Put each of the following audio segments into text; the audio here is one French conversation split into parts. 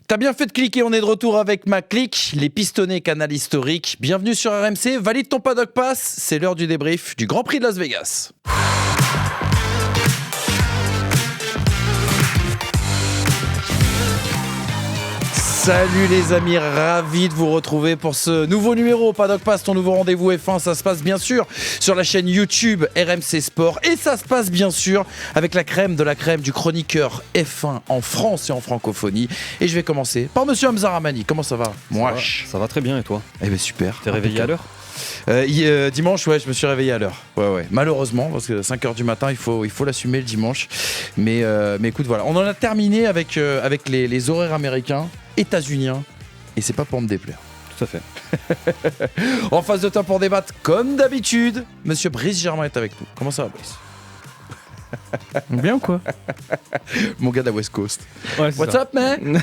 T'as bien fait de cliquer, on est de retour avec ma clique, les pistonnés canal historique. Bienvenue sur RMC, valide ton paddock pass, c'est l'heure du débrief du Grand Prix de Las Vegas. Salut les amis, ravi de vous retrouver pour ce nouveau numéro Paddock Pass, ton nouveau rendez-vous F1. Ça se passe bien sûr sur la chaîne YouTube RMC Sport et ça se passe bien sûr avec la crème de la crème du chroniqueur F1 en France et en francophonie. Et je vais commencer par monsieur Hamza Ramani. Comment ça va? Ça va très bien et toi? Eh bien super. T'es réveillé à l'heure? Dimanche, ouais, je me suis réveillé à l'heure. Ouais. Malheureusement, parce que 5h du matin, il faut l'assumer le dimanche. Mais écoute, voilà. On en a terminé avec les horaires américains, états-uniens, et c'est pas pour me déplaire. Tout à fait. En face de toi pour débattre, comme d'habitude, monsieur Brice Germain est avec nous. Comment ça va, Brice? Bien ou quoi? Mon gars de la West Coast. Ouais, What's up, man?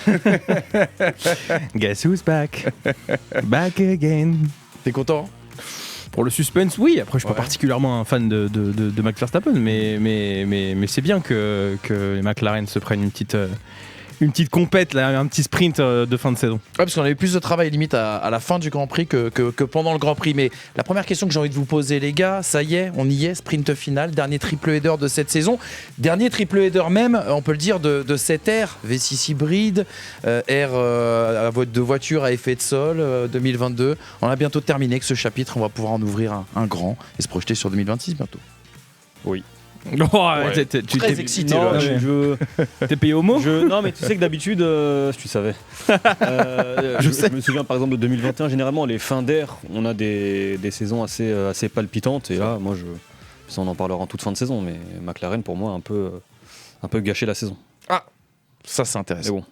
Guess who's back? Back again. T'es content? Pour le suspense, oui. Après, je suis pas particulièrement un fan de Max Verstappen, mais c'est bien que les McLaren se prennent une petite compète, là, un petit sprint de fin de saison. Ouais, parce qu'on avait plus de travail limite à la fin du Grand Prix que pendant le Grand Prix. Mais la première question que j'ai envie de vous poser, les gars, ça y est, on y est, sprint final, dernier triple header de cette saison. Dernier triple header même, on peut le dire, de cette ère V6 hybride, ère de voiture à effet de sol 2022. On a bientôt terminé avec ce chapitre, on va pouvoir en ouvrir un grand et se projeter sur 2026 bientôt. Oui. Ouais. Très excité non, là. T'es payé au mot? Non, mais tu sais que d'habitude, tu savais. Je me souviens par exemple de 2021, généralement les fins d'air, on a des saisons assez palpitantes. Et là, moi, ça on en parlera en toute fin de saison, mais McLaren pour moi a un peu gâché la saison. Ah, ça c'est intéressant. Mais bon.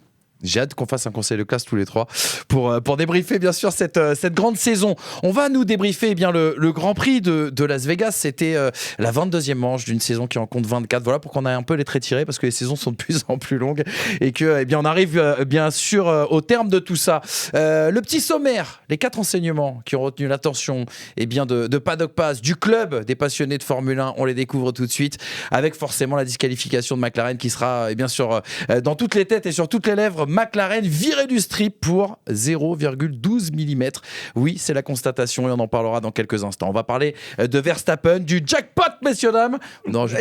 J'ai hâte qu'on fasse un conseil de classe tous les trois pour débriefer bien sûr cette grande saison. On va nous débriefer le Grand Prix de Las Vegas. C'était la 22e manche d'une saison qui en compte 24. Voilà pourquoi on a un peu les traits tirés parce que les saisons sont de plus en plus longues et que on arrive bien sûr au terme de tout ça. Le petit sommaire, les 4 enseignements qui ont retenu l'attention de Paddock Pass, du club des passionnés de Formule 1. On les découvre tout de suite avec forcément la disqualification de McLaren qui sera bien sûr dans toutes les têtes et sur toutes les lèvres. McLaren viré du strip pour 0,12 mm. Oui, c'est la constatation et on en parlera dans quelques instants. On va parler de Verstappen, du jackpot, messieurs, dames. Non, je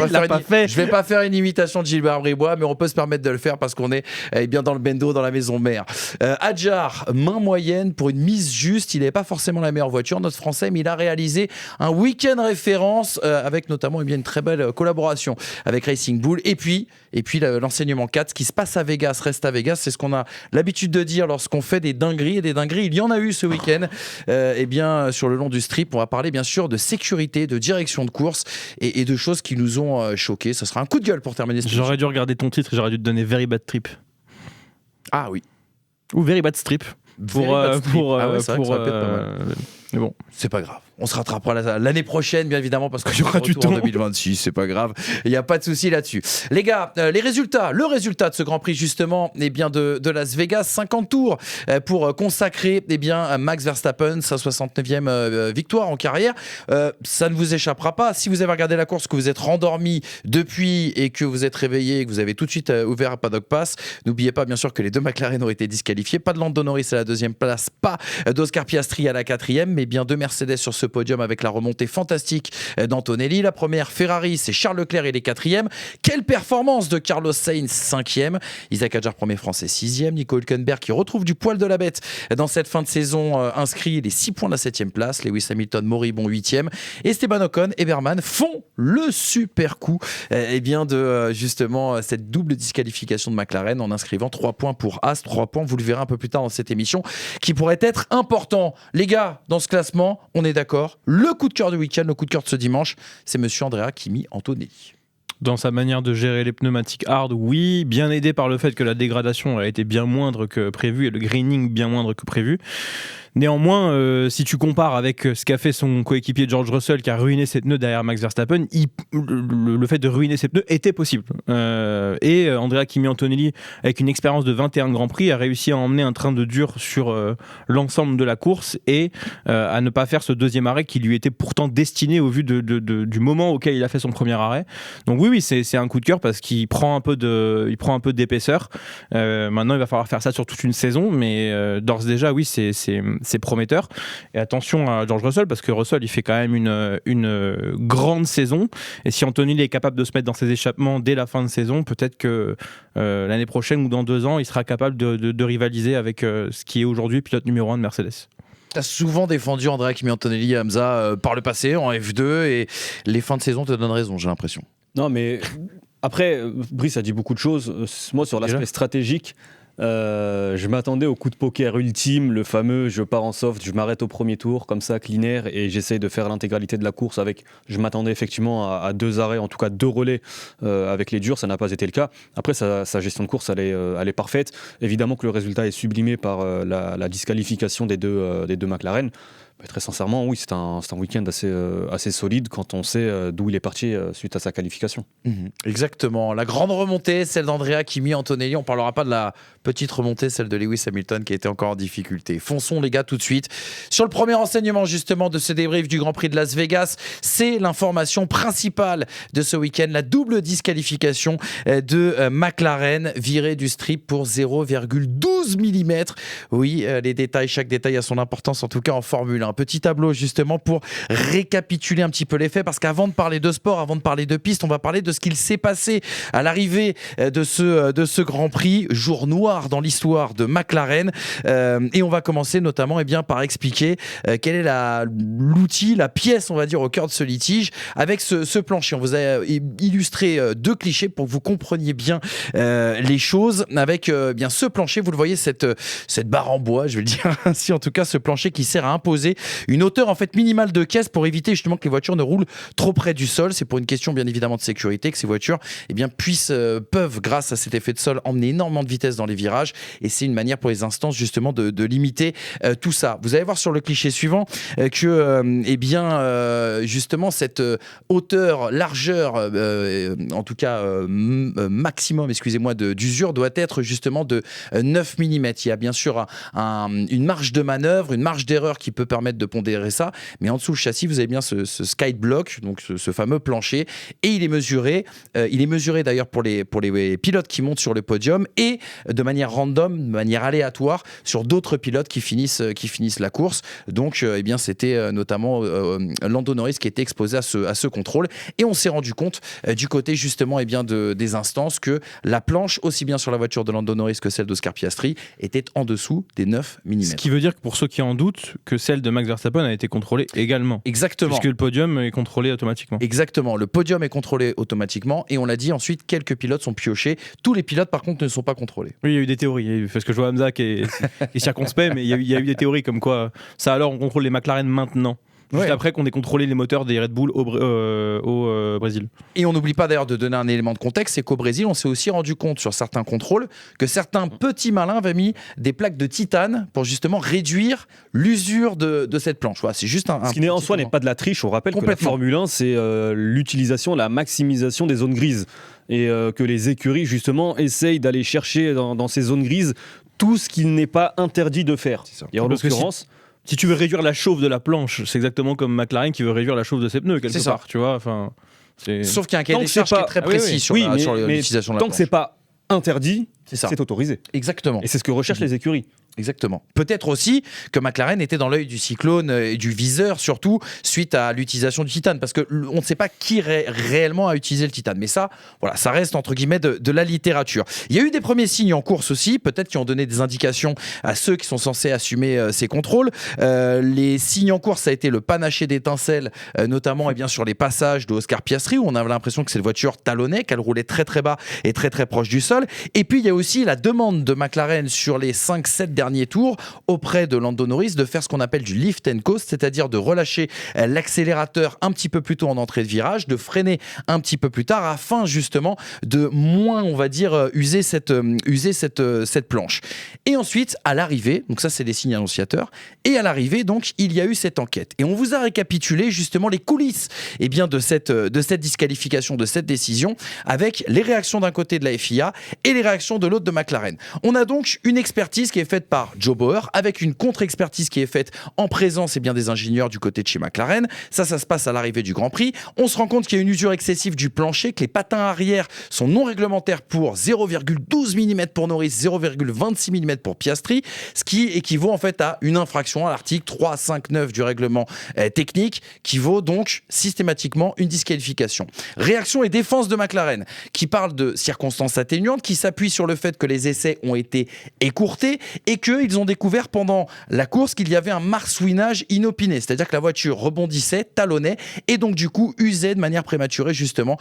vais pas faire une imitation de Gilbert Bribois, mais on peut se permettre de le faire parce qu'on est bien dans le bendo, dans la maison mère. Hadjar, main moyenne pour une mise juste. Il n'avait pas forcément la meilleure voiture, notre Français, mais il a réalisé un week-end référence avec notamment une très belle collaboration avec Racing Bull. Et puis l'enseignement 4, ce qui se passe à Vegas reste à Vegas. C'est ce qu'on a l'habitude de dire lorsqu'on fait des dingueries. Et des dingueries, il y en a eu ce week-end. Sur le long du strip, on va parler bien sûr de sécurité, de direction de course et de choses qui nous ont choqués. Ça sera un coup de gueule pour terminer ce match. J'aurais dû regarder ton titre et j'aurais dû te donner Very Bad Trip. Ah oui. Ou Very Bad Strip. C'est vrai que ça aurait pu être pas mal. Mais bon, c'est pas grave. On se rattrapera l'année prochaine, bien évidemment, parce qu'il y aura du temps en 2026. C'est pas grave. Il n'y a pas de souci là-dessus. Les gars, le résultat de ce Grand Prix, justement, de Las Vegas. 50 tours pour consacrer Max Verstappen, sa 69e victoire en carrière. Ça ne vous échappera pas. Si vous avez regardé la course, que vous êtes rendormi depuis et que vous êtes réveillé et que vous avez tout de suite ouvert un Paddock Pass, n'oubliez pas, bien sûr, que les 2 McLaren ont été disqualifiés. Pas de Lando Norris à la 2e place, pas d'Oscar Piastri à la 4e, mais bien 2 Mercedes sur ce podium avec la remontée fantastique d'Antonelli. La première, Ferrari, c'est Charles Leclerc, il est 4e. Quelle performance de Carlos Sainz, 5e. Isaac Hadjar, premier français, 6e. Nico Hülkenberg qui retrouve du poil de la bête dans cette fin de saison, inscrit les 6 points de la 7e place. Lewis Hamilton, moribond, 8e. Et Esteban Ocon et Berman font le super coup de justement cette double disqualification de McLaren en inscrivant 3 points pour As. 3 points, vous le verrez un peu plus tard dans cette émission, qui pourrait être important. Les gars, dans ce classement, on est d'accord. Le coup de cœur du week-end, le coup de cœur de ce dimanche, c'est monsieur Andrea Kimi Antonelli. Dans sa manière de gérer les pneumatiques hard, oui, bien aidé par le fait que la dégradation a été bien moindre que prévu et le graining bien moindre que prévu. Néanmoins, si tu compares avec ce qu'a fait son coéquipier George Russell qui a ruiné ses pneus derrière Max Verstappen, le fait de ruiner ses pneus était possible. Et Andrea Kimi Antonelli, avec une expérience de 21 Grands Prix, a réussi à emmener un train de dur sur l'ensemble de la course et à ne pas faire ce deuxième arrêt qui lui était pourtant destiné au vu du moment auquel il a fait son premier arrêt. Donc oui, Oui, c'est un coup de cœur parce qu'il prend un peu d'épaisseur. Maintenant, il va falloir faire ça sur toute une saison, mais d'ores et déjà, oui, c'est prometteur. Et attention à George Russell, parce que Russell, il fait quand même une grande saison. Et si Anthony est capable de se mettre dans ses échappements dès la fin de saison, peut-être que l'année prochaine ou dans 2 ans, il sera capable de rivaliser avec ce qui est aujourd'hui pilote numéro 1 de Mercedes. Tu as souvent défendu Andrea Kimi Antonelli, Hamza, par le passé en F2, et les fins de saison te donnent raison, j'ai l'impression. Non, mais après, Brice a dit beaucoup de choses. Moi, sur l'aspect stratégique, je m'attendais au coup de poker ultime, le fameux je pars en soft, je m'arrête au premier tour, comme ça, clean air, et j'essaye de faire l'intégralité de la course avec. Je m'attendais effectivement à 2 arrêts, en tout cas 2 relais avec les durs, ça n'a pas été le cas. Après, sa gestion de course, elle est parfaite. Évidemment que le résultat est sublimé par la disqualification des deux McLaren. Mais très sincèrement, oui, c'est un week-end assez solide quand on sait d'où il est parti suite à sa qualification. Exactement. La grande remontée, celle d'Andrea Kimi Antonelli. On ne parlera pas de la petite remontée, celle de Lewis Hamilton qui était encore en difficulté. Fonçons les gars tout de suite sur le premier enseignement justement de ce débrief du Grand Prix de Las Vegas. C'est l'information principale de ce week-end, la double disqualification de McLaren, virée du strip pour 0,12 mm. Oui, les détails, chaque détail a son importance, en tout cas en Formule 1. Un petit tableau justement pour récapituler un petit peu les faits, parce qu'avant de parler de sport, avant de parler de piste, on va parler de ce qu'il s'est passé à l'arrivée de ce Grand Prix, jour noir dans l'histoire de McLaren, et on va commencer notamment par expliquer quel est l'outil, la pièce on va dire au cœur de ce litige avec ce plancher. On vous a illustré 2 clichés pour que vous compreniez bien les choses avec bien ce plancher, vous le voyez, cette barre en bois, je vais le dire ainsi, en tout cas ce plancher qui sert à imposer une hauteur en fait minimale de caisse pour éviter justement que les voitures ne roulent trop près du sol. C'est pour une question bien évidemment de sécurité que ces voitures peuvent grâce à cet effet de sol emmener énormément de vitesse dans les virages, et c'est une manière pour les instances justement de limiter tout ça. Vous allez voir sur le cliché suivant que justement cette hauteur, largeur en tout cas maximum d'usure doit être justement de 9 mm. Il y a bien sûr une marge de manœuvre, une marge d'erreur qui peut permettre de pondérer ça, mais en dessous le châssis vous avez bien ce skyblock, donc ce fameux plancher, et il est mesuré d'ailleurs pour les pilotes qui montent sur le podium, et de manière random, de manière aléatoire sur d'autres pilotes qui finissent la course. Donc c'était notamment Lando Norris qui était exposé à ce contrôle, et on s'est rendu compte du côté justement des instances que la planche, aussi bien sur la voiture de Lando Norris que celle d'Oscar Piastri, était en dessous des 9 mm. Ce qui veut dire que pour ceux qui en doutent, que celle de Max Verstappen a été contrôlée également. Exactement. Puisque le podium est contrôlé automatiquement. Exactement, le podium est contrôlé automatiquement, et on l'a dit ensuite, quelques pilotes sont piochés. Tous les pilotes par contre ne sont pas contrôlés. Oui, il y a eu des théories, parce que je vois Hamza qui est circonspect, mais il y a eu des théories comme quoi ça, alors on contrôle les McLaren maintenant. Juste après qu'on ait contrôlé les moteurs des Red Bull au Brésil. Et on n'oublie pas d'ailleurs de donner un élément de contexte, c'est qu'au Brésil, on s'est aussi rendu compte sur certains contrôles que certains petits malins avaient mis des plaques de titane pour justement réduire l'usure de cette planche. Voilà, c'est juste ce qui en soi n'est pas de la triche. On rappelle que la Formule 1, c'est l'utilisation, la maximisation des zones grises. Et que les écuries, justement, essayent d'aller chercher dans ces zones grises tout ce qu'il n'est pas interdit de faire. Et en l'occurrence... Si tu veux réduire la chauffe de la planche, c'est exactement comme McLaren qui veut réduire la chauffe de ses pneus quelque part, tu vois. Sauf qu'il y a un cahier des charges qui est très précis sur l'utilisation de la planche. Tant que c'est pas interdit, c'est autorisé. Exactement. Et c'est ce que recherchent les écuries. Exactement. Peut-être aussi que McLaren était dans l'œil du cyclone et du viseur, surtout suite à l'utilisation du titane, parce qu'on ne sait pas qui réellement a utilisé le titane. Mais ça, voilà, ça reste entre guillemets de la littérature. Il y a eu des premiers signes en course aussi, peut-être qui ont donné des indications à ceux qui sont censés assumer ces contrôles. Les signes en course, ça a été le panaché d'étincelles, notamment sur les passages de Oscar Piastri, où on avait l'impression que cette voiture talonnait, qu'elle roulait très très bas et très très proche du sol. Et puis il y a aussi la demande de McLaren sur les 5-7 derniers tours auprès de Lando Norris de faire ce qu'on appelle du lift and coast, c'est-à-dire de relâcher l'accélérateur un petit peu plus tôt en entrée de virage, de freiner un petit peu plus tard afin justement de moins, on va dire, user cette planche. Et ensuite, à l'arrivée, donc ça c'est des signes annonciateurs, et à l'arrivée donc il y a eu cette enquête. Et on vous a récapitulé justement les coulisses de cette disqualification, de cette décision, avec les réactions d'un côté de la FIA et les réactions de l'autre de McLaren. On a donc une expertise qui est faite par Joe Bauer, avec une contre-expertise qui est faite en présence des ingénieurs du côté de chez McLaren. Ça se passe à l'arrivée du Grand Prix. On se rend compte qu'il y a une usure excessive du plancher, que les patins arrière sont non réglementaires pour 0,12 mm pour Norris, 0,26 mm pour Piastri, ce qui équivaut en fait à une infraction à l'article 359 du règlement technique, qui vaut donc systématiquement une disqualification. Réaction et défense de McLaren, qui parle de circonstances atténuantes, qui s'appuie sur le fait que les essais ont été écourtés et qu'ils ont découvert pendant la course qu'il y avait un marsouinage inopiné, c'est-à-dire que la voiture rebondissait, talonnait et donc du coup usait de manière prématurée justement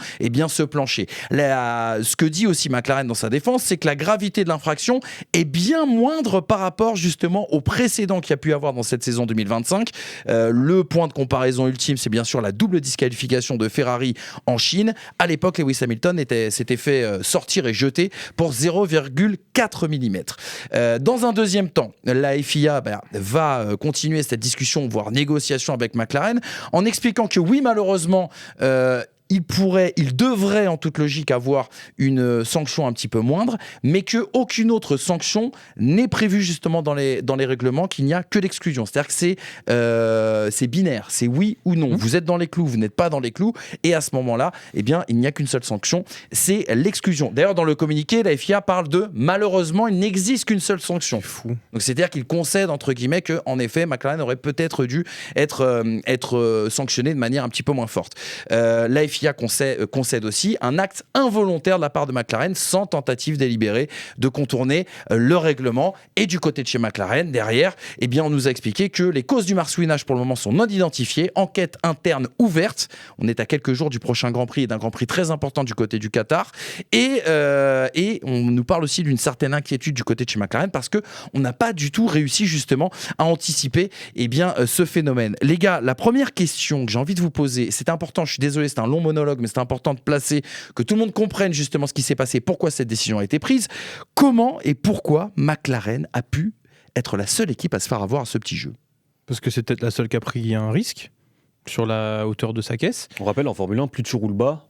ce plancher. Ce que dit aussi McLaren dans sa défense, c'est que la gravité de l'infraction est bien moindre par rapport justement au précédent qu'il y a pu avoir dans cette saison 2025. Le point de comparaison ultime, c'est bien sûr la double disqualification de Ferrari en Chine. À l'époque, Lewis Hamilton s'était fait sortir et jeter pour 0,4 mm. Dans un deuxième temps, la FIA va continuer cette discussion, voire négociation avec McLaren, en expliquant que oui, malheureusement, il devrait en toute logique avoir une sanction un petit peu moindre, mais qu'aucune autre sanction n'est prévue justement dans les règlements, qu'il n'y a que l'exclusion. C'est-à-dire que c'est binaire, c'est oui ou non. Vous êtes dans les clous, vous n'êtes pas dans les clous, et à ce moment-là, il n'y a qu'une seule sanction, c'est l'exclusion. D'ailleurs, dans le communiqué, la FIA parle de malheureusement, il n'existe qu'une seule sanction. C'est fou. Donc c'est-à-dire qu'il concède entre guillemets que, en effet, McLaren aurait peut-être dû être sanctionné de manière un petit peu moins forte. La FIA concède aussi un acte involontaire de la part de McLaren sans tentative délibérée de contourner le règlement. Et du côté de chez McLaren, derrière, on nous a expliqué que les causes du marsouinage pour le moment sont non identifiées, enquête interne ouverte. On est à quelques jours du prochain Grand Prix et d'un Grand Prix très important du côté du Qatar. Et on nous parle aussi d'une certaine inquiétude du côté de chez McLaren parce qu'on n'a pas du tout réussi justement à anticiper ce phénomène. Les gars, la première question que j'ai envie de vous poser, c'est important, je suis désolé, c'est un long monologue, mais c'est important de placer, que tout le monde comprenne justement ce qui s'est passé, pourquoi cette décision a été prise, comment et pourquoi McLaren a pu être la seule équipe à se faire avoir à ce petit jeu. Parce que c'est peut-être la seule qui a pris un risque sur la hauteur de sa caisse. On rappelle, en Formule 1, plus tu roules bas,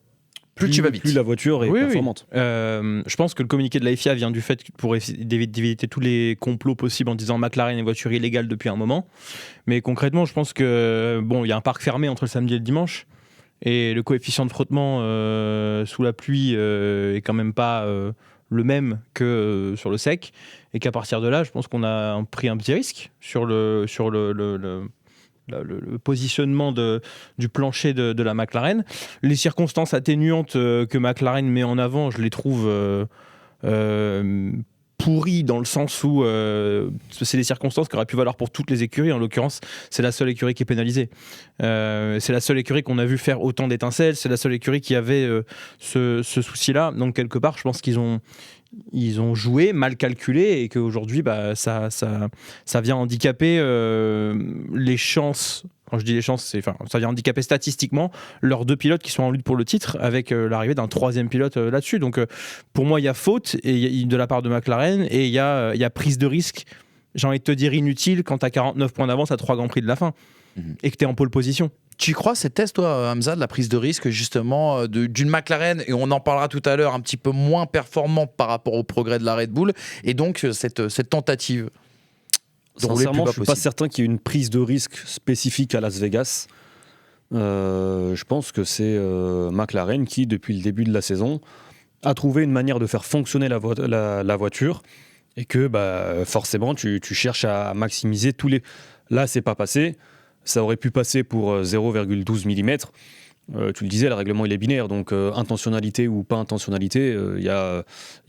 plus tu vas vite. Plus la voiture est performante. Oui. Je pense que le communiqué de la FIA vient du fait pour d'éviter tous les complots possibles en disant McLaren est une voiture illégale depuis un moment. Mais concrètement, je pense que il y a un parc fermé entre le samedi et le dimanche. Et le coefficient de frottement sous la pluie est quand même pas le même que sur le sec. Et qu'à partir de là, je pense qu'on a pris un petit risque sur le positionnement du plancher de la McLaren. Les circonstances atténuantes que McLaren met en avant, je les trouve pourries dans le sens où c'est des circonstances qui auraient pu valoir pour toutes les écuries. En l'occurrence, c'est la seule écurie qui est pénalisée. C'est la seule écurie qu'on a vu faire autant d'étincelles. C'est la seule écurie qui avait ce souci-là. Donc quelque part, je pense qu'ils ont joué, mal calculé, et qu'aujourd'hui, ça vient handicaper les chances. Quand je dis les chances, ça vient handicaper statistiquement leurs deux pilotes qui sont en lutte pour le titre, avec l'arrivée d'un troisième pilote là-dessus. Donc pour moi, il y a faute de la part de McLaren, et il y a prise de risque, j'ai envie de te dire inutile, quand tu as 49 points d'avance à 3 Grands Prix de la fin, et que tu es en pole position. Tu crois cette thèse, toi, Hamza, de la prise de risque, justement, d'une McLaren, et on en parlera tout à l'heure, un petit peu moins performante par rapport au progrès de la Red Bull, et donc cette tentative de rouler Sincèrement, plus bas je ne suis pas certain qu'il y ait une prise de risque spécifique à Las Vegas. Je pense que c'est McLaren qui, depuis le début de la saison, a trouvé une manière de faire fonctionner la voiture, et que forcément, tu cherches à maximiser tous les... Là, c'est pas passé. Ça aurait pu passer pour 0,12 mm. Tu le disais, le règlement il est binaire, donc intentionnalité ou pas intentionnalité, il y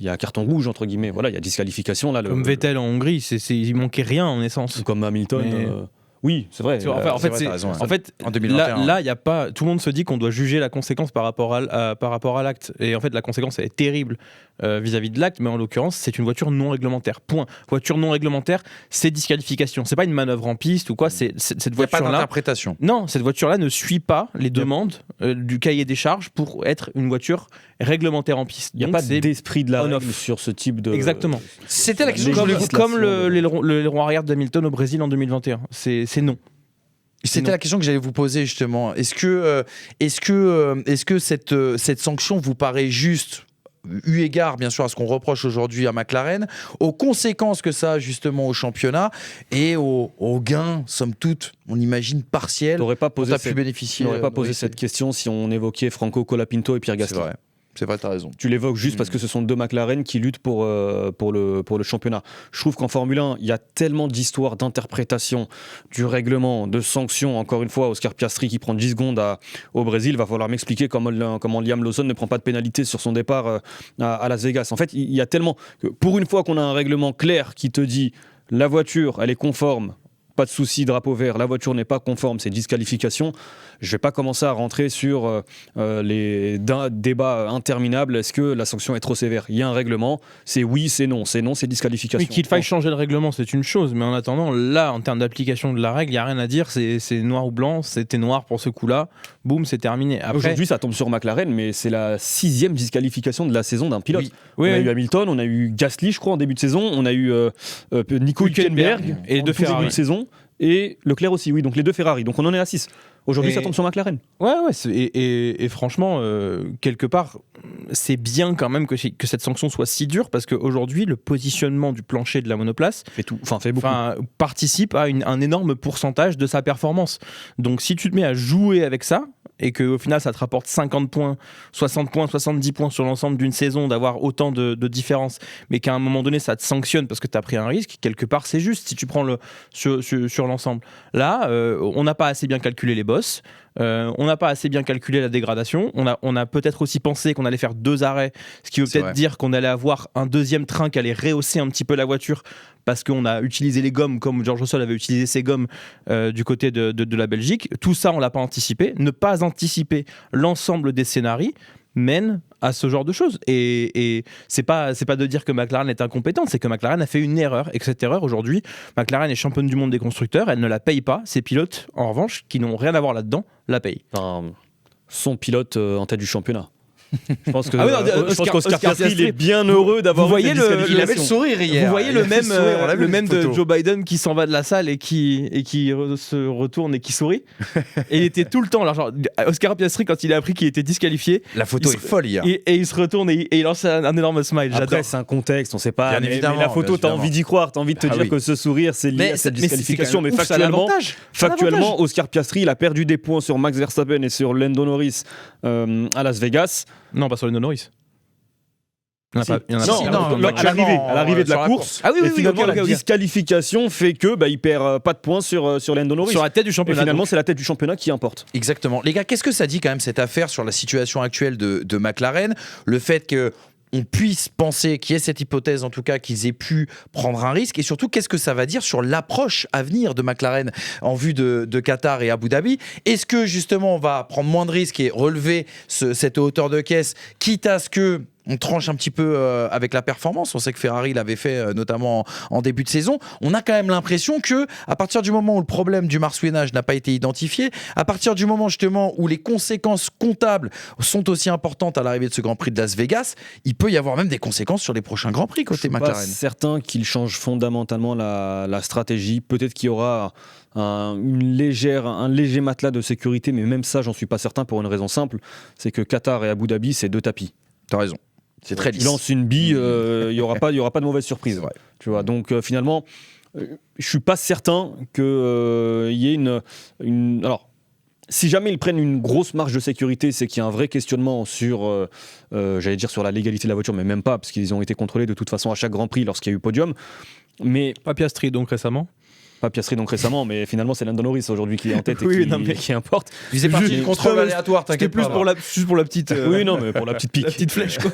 a carton rouge entre guillemets. Voilà, il y a disqualification là. Comme Vettel en Hongrie, il manquait rien en essence. Comme Hamilton. Oui, c'est vrai. En fait, en 2021, là, il y a pas. Tout le monde se dit qu'on doit juger la conséquence par rapport à l'acte. Et en fait, la conséquence elle est terrible vis-à-vis de l'acte, mais en l'occurrence, c'est une voiture non réglementaire. Point. Voiture non réglementaire, c'est disqualification. C'est pas une manœuvre en piste ou quoi. Cette voiture-là. Il n'y a pas d'interprétation. Non, cette voiture-là ne suit pas les demandes du cahier des charges pour être une voiture réglementaire en piste. Il n'y a pas d'esprit de la règle sur ce type de. Exactement. C'était la question comme l'aileron arrière d'Hamilton au Brésil en 2021. C'est non. C'était la question que j'allais vous poser justement. Est-ce que cette sanction vous paraît juste eu égard bien sûr à ce qu'on reproche aujourd'hui à McLaren, aux conséquences que ça a justement au championnat et aux gains, somme toute, on imagine partiels, dont tu as pu bénéficier. Je n'aurais pas posé cette question si on évoquait Franco Colapinto et Pierre Gasly. C'est vrai, t'as raison. Tu l'évoques juste parce que ce sont deux McLaren qui luttent pour le championnat. Je trouve qu'en Formule 1, il y a tellement d'histoires, d'interprétation du règlement, de sanctions. Encore une fois, Oscar Piastri qui prend 10 secondes au Brésil, va falloir m'expliquer comment Liam Lawson ne prend pas de pénalité sur son départ à Las Vegas. En fait, il y a tellement... Pour une fois qu'on a un règlement clair qui te dit la voiture, elle est conforme, pas de souci, drapeau vert, la voiture n'est pas conforme, c'est disqualification. Je ne vais pas commencer à rentrer sur les débats interminables. Est-ce que la sanction est trop sévère ? Il y a un règlement, c'est oui, c'est non, c'est disqualification. Oui, qu'il faille changer le règlement, c'est une chose, mais en attendant, là, en termes d'application de la règle, il n'y a rien à dire, c'est noir ou blanc, c'était noir pour ce coup-là, boum, c'est terminé. Après... Aujourd'hui, ça tombe sur McLaren, mais c'est la 6e disqualification de la saison d'un pilote. Oui. On a eu Hamilton, on a eu Gasly, je crois, en début de saison, on a eu Nico Hülkenberg et les deux Ferrari. Début de saison, et Leclerc aussi, oui, donc les deux Ferrari. Donc on en est à 6. Aujourd'hui, ça tombe sur McLaren. Ouais, et franchement, quelque part, c'est bien quand même que cette sanction soit si dure, parce qu'aujourd'hui, le positionnement du plancher de la monoplace fait beaucoup. Participe à un énorme pourcentage de sa performance. Donc si tu te mets à jouer avec ça, et qu'au final ça te rapporte 50 points, 60 points, 70 points sur l'ensemble d'une saison, d'avoir autant de différences, mais qu'à un moment donné ça te sanctionne parce que tu as pris un risque, quelque part c'est juste si tu prends sur l'ensemble. Là, on n'a pas assez bien calculé les bosses, on n'a pas assez bien calculé la dégradation, on a peut-être aussi pensé qu'on allait faire 2 arrêts, ce qui veut peut-être dire qu'on allait avoir un deuxième train qui allait rehausser un petit peu la voiture, parce qu'on a utilisé les gommes comme George Russell avait utilisé ses gommes du côté de la Belgique. Tout ça, on ne l'a pas anticipé. Ne pas anticiper l'ensemble des scénarios mène à ce genre de choses. Et c'est pas de dire que McLaren est incompétente, c'est que McLaren a fait une erreur. Et que cette erreur, aujourd'hui, McLaren est championne du monde des constructeurs, elle ne la paye pas. Ses pilotes, en revanche, qui n'ont rien à voir là-dedans, la payent. Son pilote en tête du championnat. Je pense que Oscar Piastri est bien heureux d'avoir vu cette disqualification. Il avait le sourire hier. Vous voyez le même de Joe Biden qui s'en va de la salle et qui se retourne et qui sourit. Et il était tout le temps là, genre Oscar Piastri, quand il a appris qu'il était disqualifié, la photo est folle hier. Et il se retourne et il lance un énorme smile. Après c'est un contexte, on sait pas. Mais la photo, t'as envie d'y croire, t'as envie de te dire que ce sourire c'est lié à cette disqualification. Mais factuellement, Oscar Piastri il a perdu des points sur Max Verstappen et sur Lando Norris à Las Vegas. Non, pas sur Lando Norris. À l'arrivée de la course. Ah oui, finalement, la disqualification fait que il perd pas de points sur Lando Norris. Sur la tête du championnat. Et finalement, c'est la tête du championnat qui importe. Exactement. Les gars, qu'est-ce que ça dit quand même cette affaire sur la situation actuelle de McLaren ? Le fait que on puisse penser, qu'il y ait cette hypothèse en tout cas, qu'ils aient pu prendre un risque, et surtout qu'est-ce que ça va dire sur l'approche à venir de McLaren en vue de Qatar et Abu Dhabi ? Est-ce que justement on va prendre moins de risques et relever cette hauteur de caisse, quitte à ce que on tranche un petit peu avec la performance. On sait que Ferrari l'avait fait notamment en début de saison. On a quand même l'impression que à partir du moment où le problème du marsouinage n'a pas été identifié, à partir du moment justement où les conséquences comptables sont aussi importantes à l'arrivée de ce Grand Prix de Las Vegas, il peut y avoir même des conséquences sur les prochains Grands Prix côté McLaren. Je suis pas certain qu'il change fondamentalement la stratégie. Peut-être qu'il y aura un léger matelas de sécurité, mais même ça, j'en suis pas certain pour une raison simple, c'est que Qatar et Abu Dhabi, c'est 2 tapis. T'as raison. C'est très lisse. Il lance une bille, il y aura pas de mauvaise surprise. Ouais. Tu vois, donc finalement, je suis pas certain que y ait une. Alors, si jamais ils prennent une grosse marge de sécurité, c'est qu'il y a un vrai questionnement sur, j'allais dire sur la légalité de la voiture, mais même pas, parce qu'ils ont été contrôlés de toute façon à chaque Grand Prix lorsqu'il y a eu podium. Mais pas Piastri donc récemment. Pas Piastri donc récemment, mais finalement c'est Lando Norris aujourd'hui qui est en tête et qui importe. Il faisait partie du contrôle aléatoire, t'inquiète pas. Juste pour la petite. Oui, non, mais pour la petite pique. La petite flèche, quoi.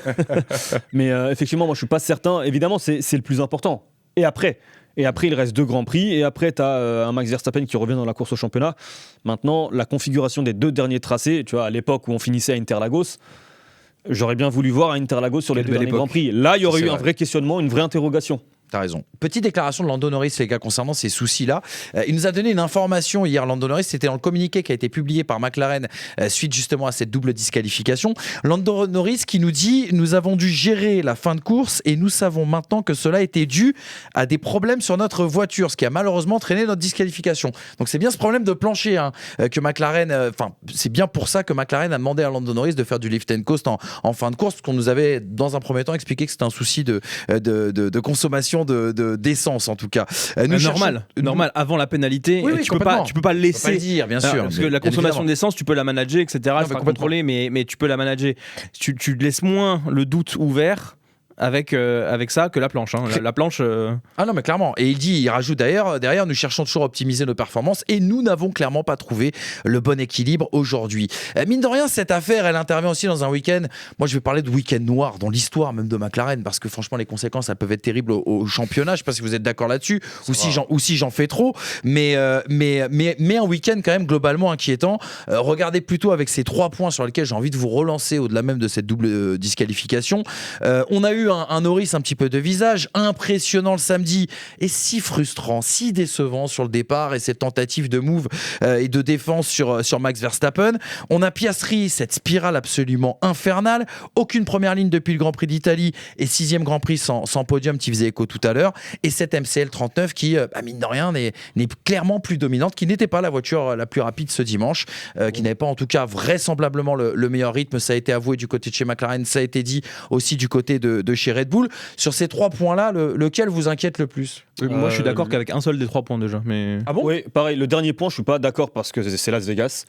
Mais effectivement, moi je suis pas certain. Évidemment, c'est le plus important. Et après, il reste 2 Grands Prix. Et après, tu as un Max Verstappen qui revient dans la course au championnat. Maintenant, la configuration des 2 derniers tracés, tu vois, à l'époque où on finissait à Interlagos, j'aurais bien voulu voir à Interlagos sur les 2 derniers Grands Prix. Là, il y aurait eu un vrai questionnement, une vraie interrogation. T'as raison. Petite déclaration de Lando Norris, les gars, concernant ces soucis-là. Il nous a donné une information hier, Lando Norris, c'était dans le communiqué qui a été publié par McLaren suite justement à cette double disqualification. Lando Norris qui nous dit « Nous avons dû gérer la fin de course et nous savons maintenant que cela était dû à des problèmes sur notre voiture, ce qui a malheureusement entraîné notre disqualification. » Donc c'est bien ce problème de plancher que McLaren... c'est bien pour ça que McLaren a demandé à Lando Norris de faire du lift and coast en fin de course, parce qu'on nous avait dans un premier temps expliqué que c'était un souci de consommation d'essence en tout cas. Normal. Avant la pénalité, oui, tu peux pas le laisser. Tu peux pas le dire, bien sûr. Parce que la consommation d'essence, tu peux la manager, etc. C'est pas contrôlé, mais tu peux la manager. Tu laisses moins le doute ouvert avec ça que la planche. La planche. Ah non, mais clairement. Et il rajoute derrière, nous cherchons toujours à optimiser nos performances et nous n'avons clairement pas trouvé le bon équilibre aujourd'hui. Mine de rien, cette affaire, elle intervient aussi dans un week-end. Moi, je vais parler de week-end noir dans l'histoire même de McLaren parce que franchement, les conséquences, elles peuvent être terribles au championnat. Je sais pas si vous êtes d'accord là-dessus ou si j'en fais trop. Mais un week-end quand même globalement inquiétant. Regardez plutôt avec ces 3 points sur lesquels j'ai envie de vous relancer au-delà même de cette double disqualification. On a eu un Norris un petit peu de visage, impressionnant le samedi et si frustrant, si décevant sur le départ et cette tentative de move et de défense sur Max Verstappen. On a Piastri, cette spirale absolument infernale, aucune première ligne depuis le Grand Prix d'Italie et 6e Grand Prix sans podium qui faisait écho tout à l'heure, et cette MCL 39 qui, mine de rien, n'est clairement plus dominante, qui n'était pas la voiture la plus rapide ce dimanche, qui n'avait pas en tout cas vraisemblablement le meilleur rythme. Ça a été avoué du côté de chez McLaren, ça a été dit aussi du côté de chez Red Bull. Sur ces 3 points-là, lequel vous inquiète le plus ? Moi, je suis d'accord qu'avec un seul des 3 points déjà. Mais... Ah bon ? Oui, pareil. Le dernier point, je suis pas d'accord parce que c'est Las Vegas.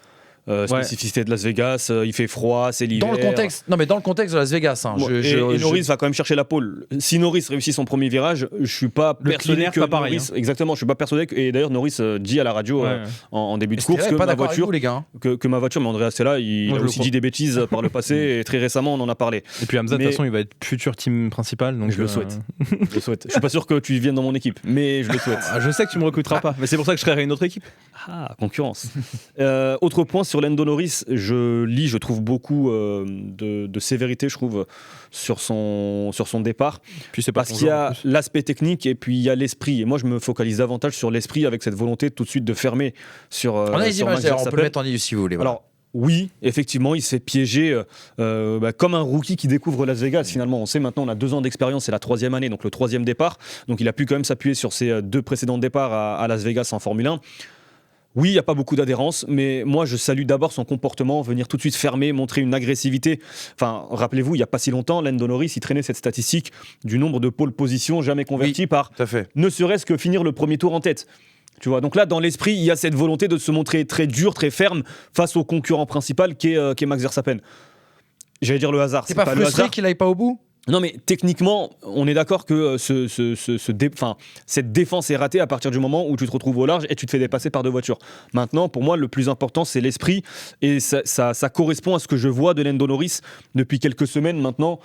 Spécificité de Las Vegas, il fait froid, c'est l'hiver. Dans le contexte de Las Vegas. Et Norris va quand même chercher la pole. Si Norris réussit son premier virage, je suis pas persuadé que pareil, Norris. Exactement, je suis pas persuadé que. Et d'ailleurs, Norris dit à la radio en début de course que ma voiture, que ma voiture, mais Andrea Stella, il a aussi dit des bêtises par le passé et très récemment, on en a parlé. Et puis Hamza, de toute façon, il va être futur team principal. Donc je le souhaite. Je le souhaite. Je suis pas sûr que tu viennes dans mon équipe, mais je le souhaite. Je sais que tu me recruteras pas, mais c'est pour ça que je créerai une autre équipe. Ah, concurrence. Autre point sur Lando Norris. Je trouve beaucoup de sévérité, je trouve, sur son départ. Puis c'est pas parce qu'il y a l'aspect technique et puis il y a l'esprit. Et moi, je me focalise davantage sur l'esprit avec cette volonté tout de suite de fermer sur. On a les images, on peut le mettre en ligne si vous voulez. Voilà. Alors, oui, effectivement, il s'est piégé comme un rookie qui découvre Las Vegas. Finalement, on sait maintenant, on a 2 ans d'expérience, c'est la 3e année, donc le 3e départ. Donc il a pu quand même s'appuyer sur ses 2 précédents départs à Las Vegas en Formule 1. Oui, il n'y a pas beaucoup d'adhérence, mais moi, je salue d'abord son comportement, venir tout de suite fermer, montrer une agressivité. Enfin, rappelez-vous, il n'y a pas si longtemps, Lando Norris, il traînait cette statistique du nombre de pole positions jamais convertis par ne serait-ce que finir le premier tour en tête. Tu vois, donc là, dans l'esprit, il y a cette volonté de se montrer très dur, très ferme face au concurrent principal qui est Max Verstappen. J'allais dire le hasard. C'est pas frustré qu'il n'aille pas au bout ? Non, mais techniquement, on est d'accord que cette défense est ratée à partir du moment où tu te retrouves au large et tu te fais dépasser par 2 voitures. Maintenant, pour moi, le plus important, c'est l'esprit. Et ça correspond à ce que je vois de Lando Norris depuis quelques semaines maintenant.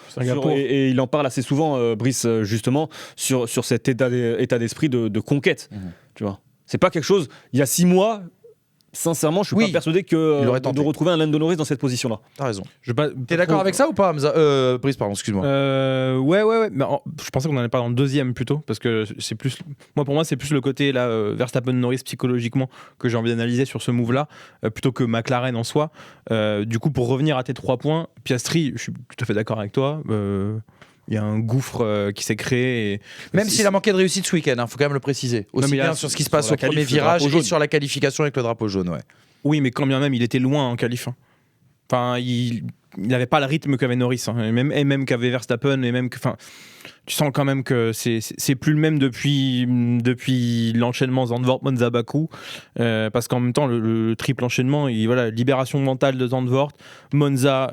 Et il en parle assez souvent, Brice, justement, sur cet état d'esprit de conquête. Tu vois. C'est pas quelque chose... Il y a 6 mois... Sincèrement, je suis pas persuadé de retrouver un Lando Norris dans cette position-là. T'as raison. T'es d'accord avec ça ou pas, Hamza ? Brice, pardon, excuse-moi. Ouais. Mais je pensais qu'on en allait parler en 2e plutôt, parce que c'est plus. Pour moi, c'est plus le côté là, Verstappen-Norris psychologiquement que j'ai envie d'analyser sur ce move-là, plutôt que McLaren en soi. Du coup, pour revenir à tes 3 points, Piastri, je suis tout à fait d'accord avec toi. Il y a un gouffre qui s'est créé. Même s'il a manqué de réussite ce week-end, faut quand même le préciser. Aussi bien sur ce qui se passe au premier virage et sur la qualification avec le drapeau jaune. Ouais. Oui, mais quand bien même, il était loin en qualif. Enfin, il n'avait pas le rythme qu'avait Norris, et même qu'avait Verstappen, et même que. Enfin, tu sens quand même que c'est plus le même depuis l'enchaînement Zandvoort-Monza Bakou, parce qu'en même temps le triple enchaînement, libération mentale de Zandvoort, Monza,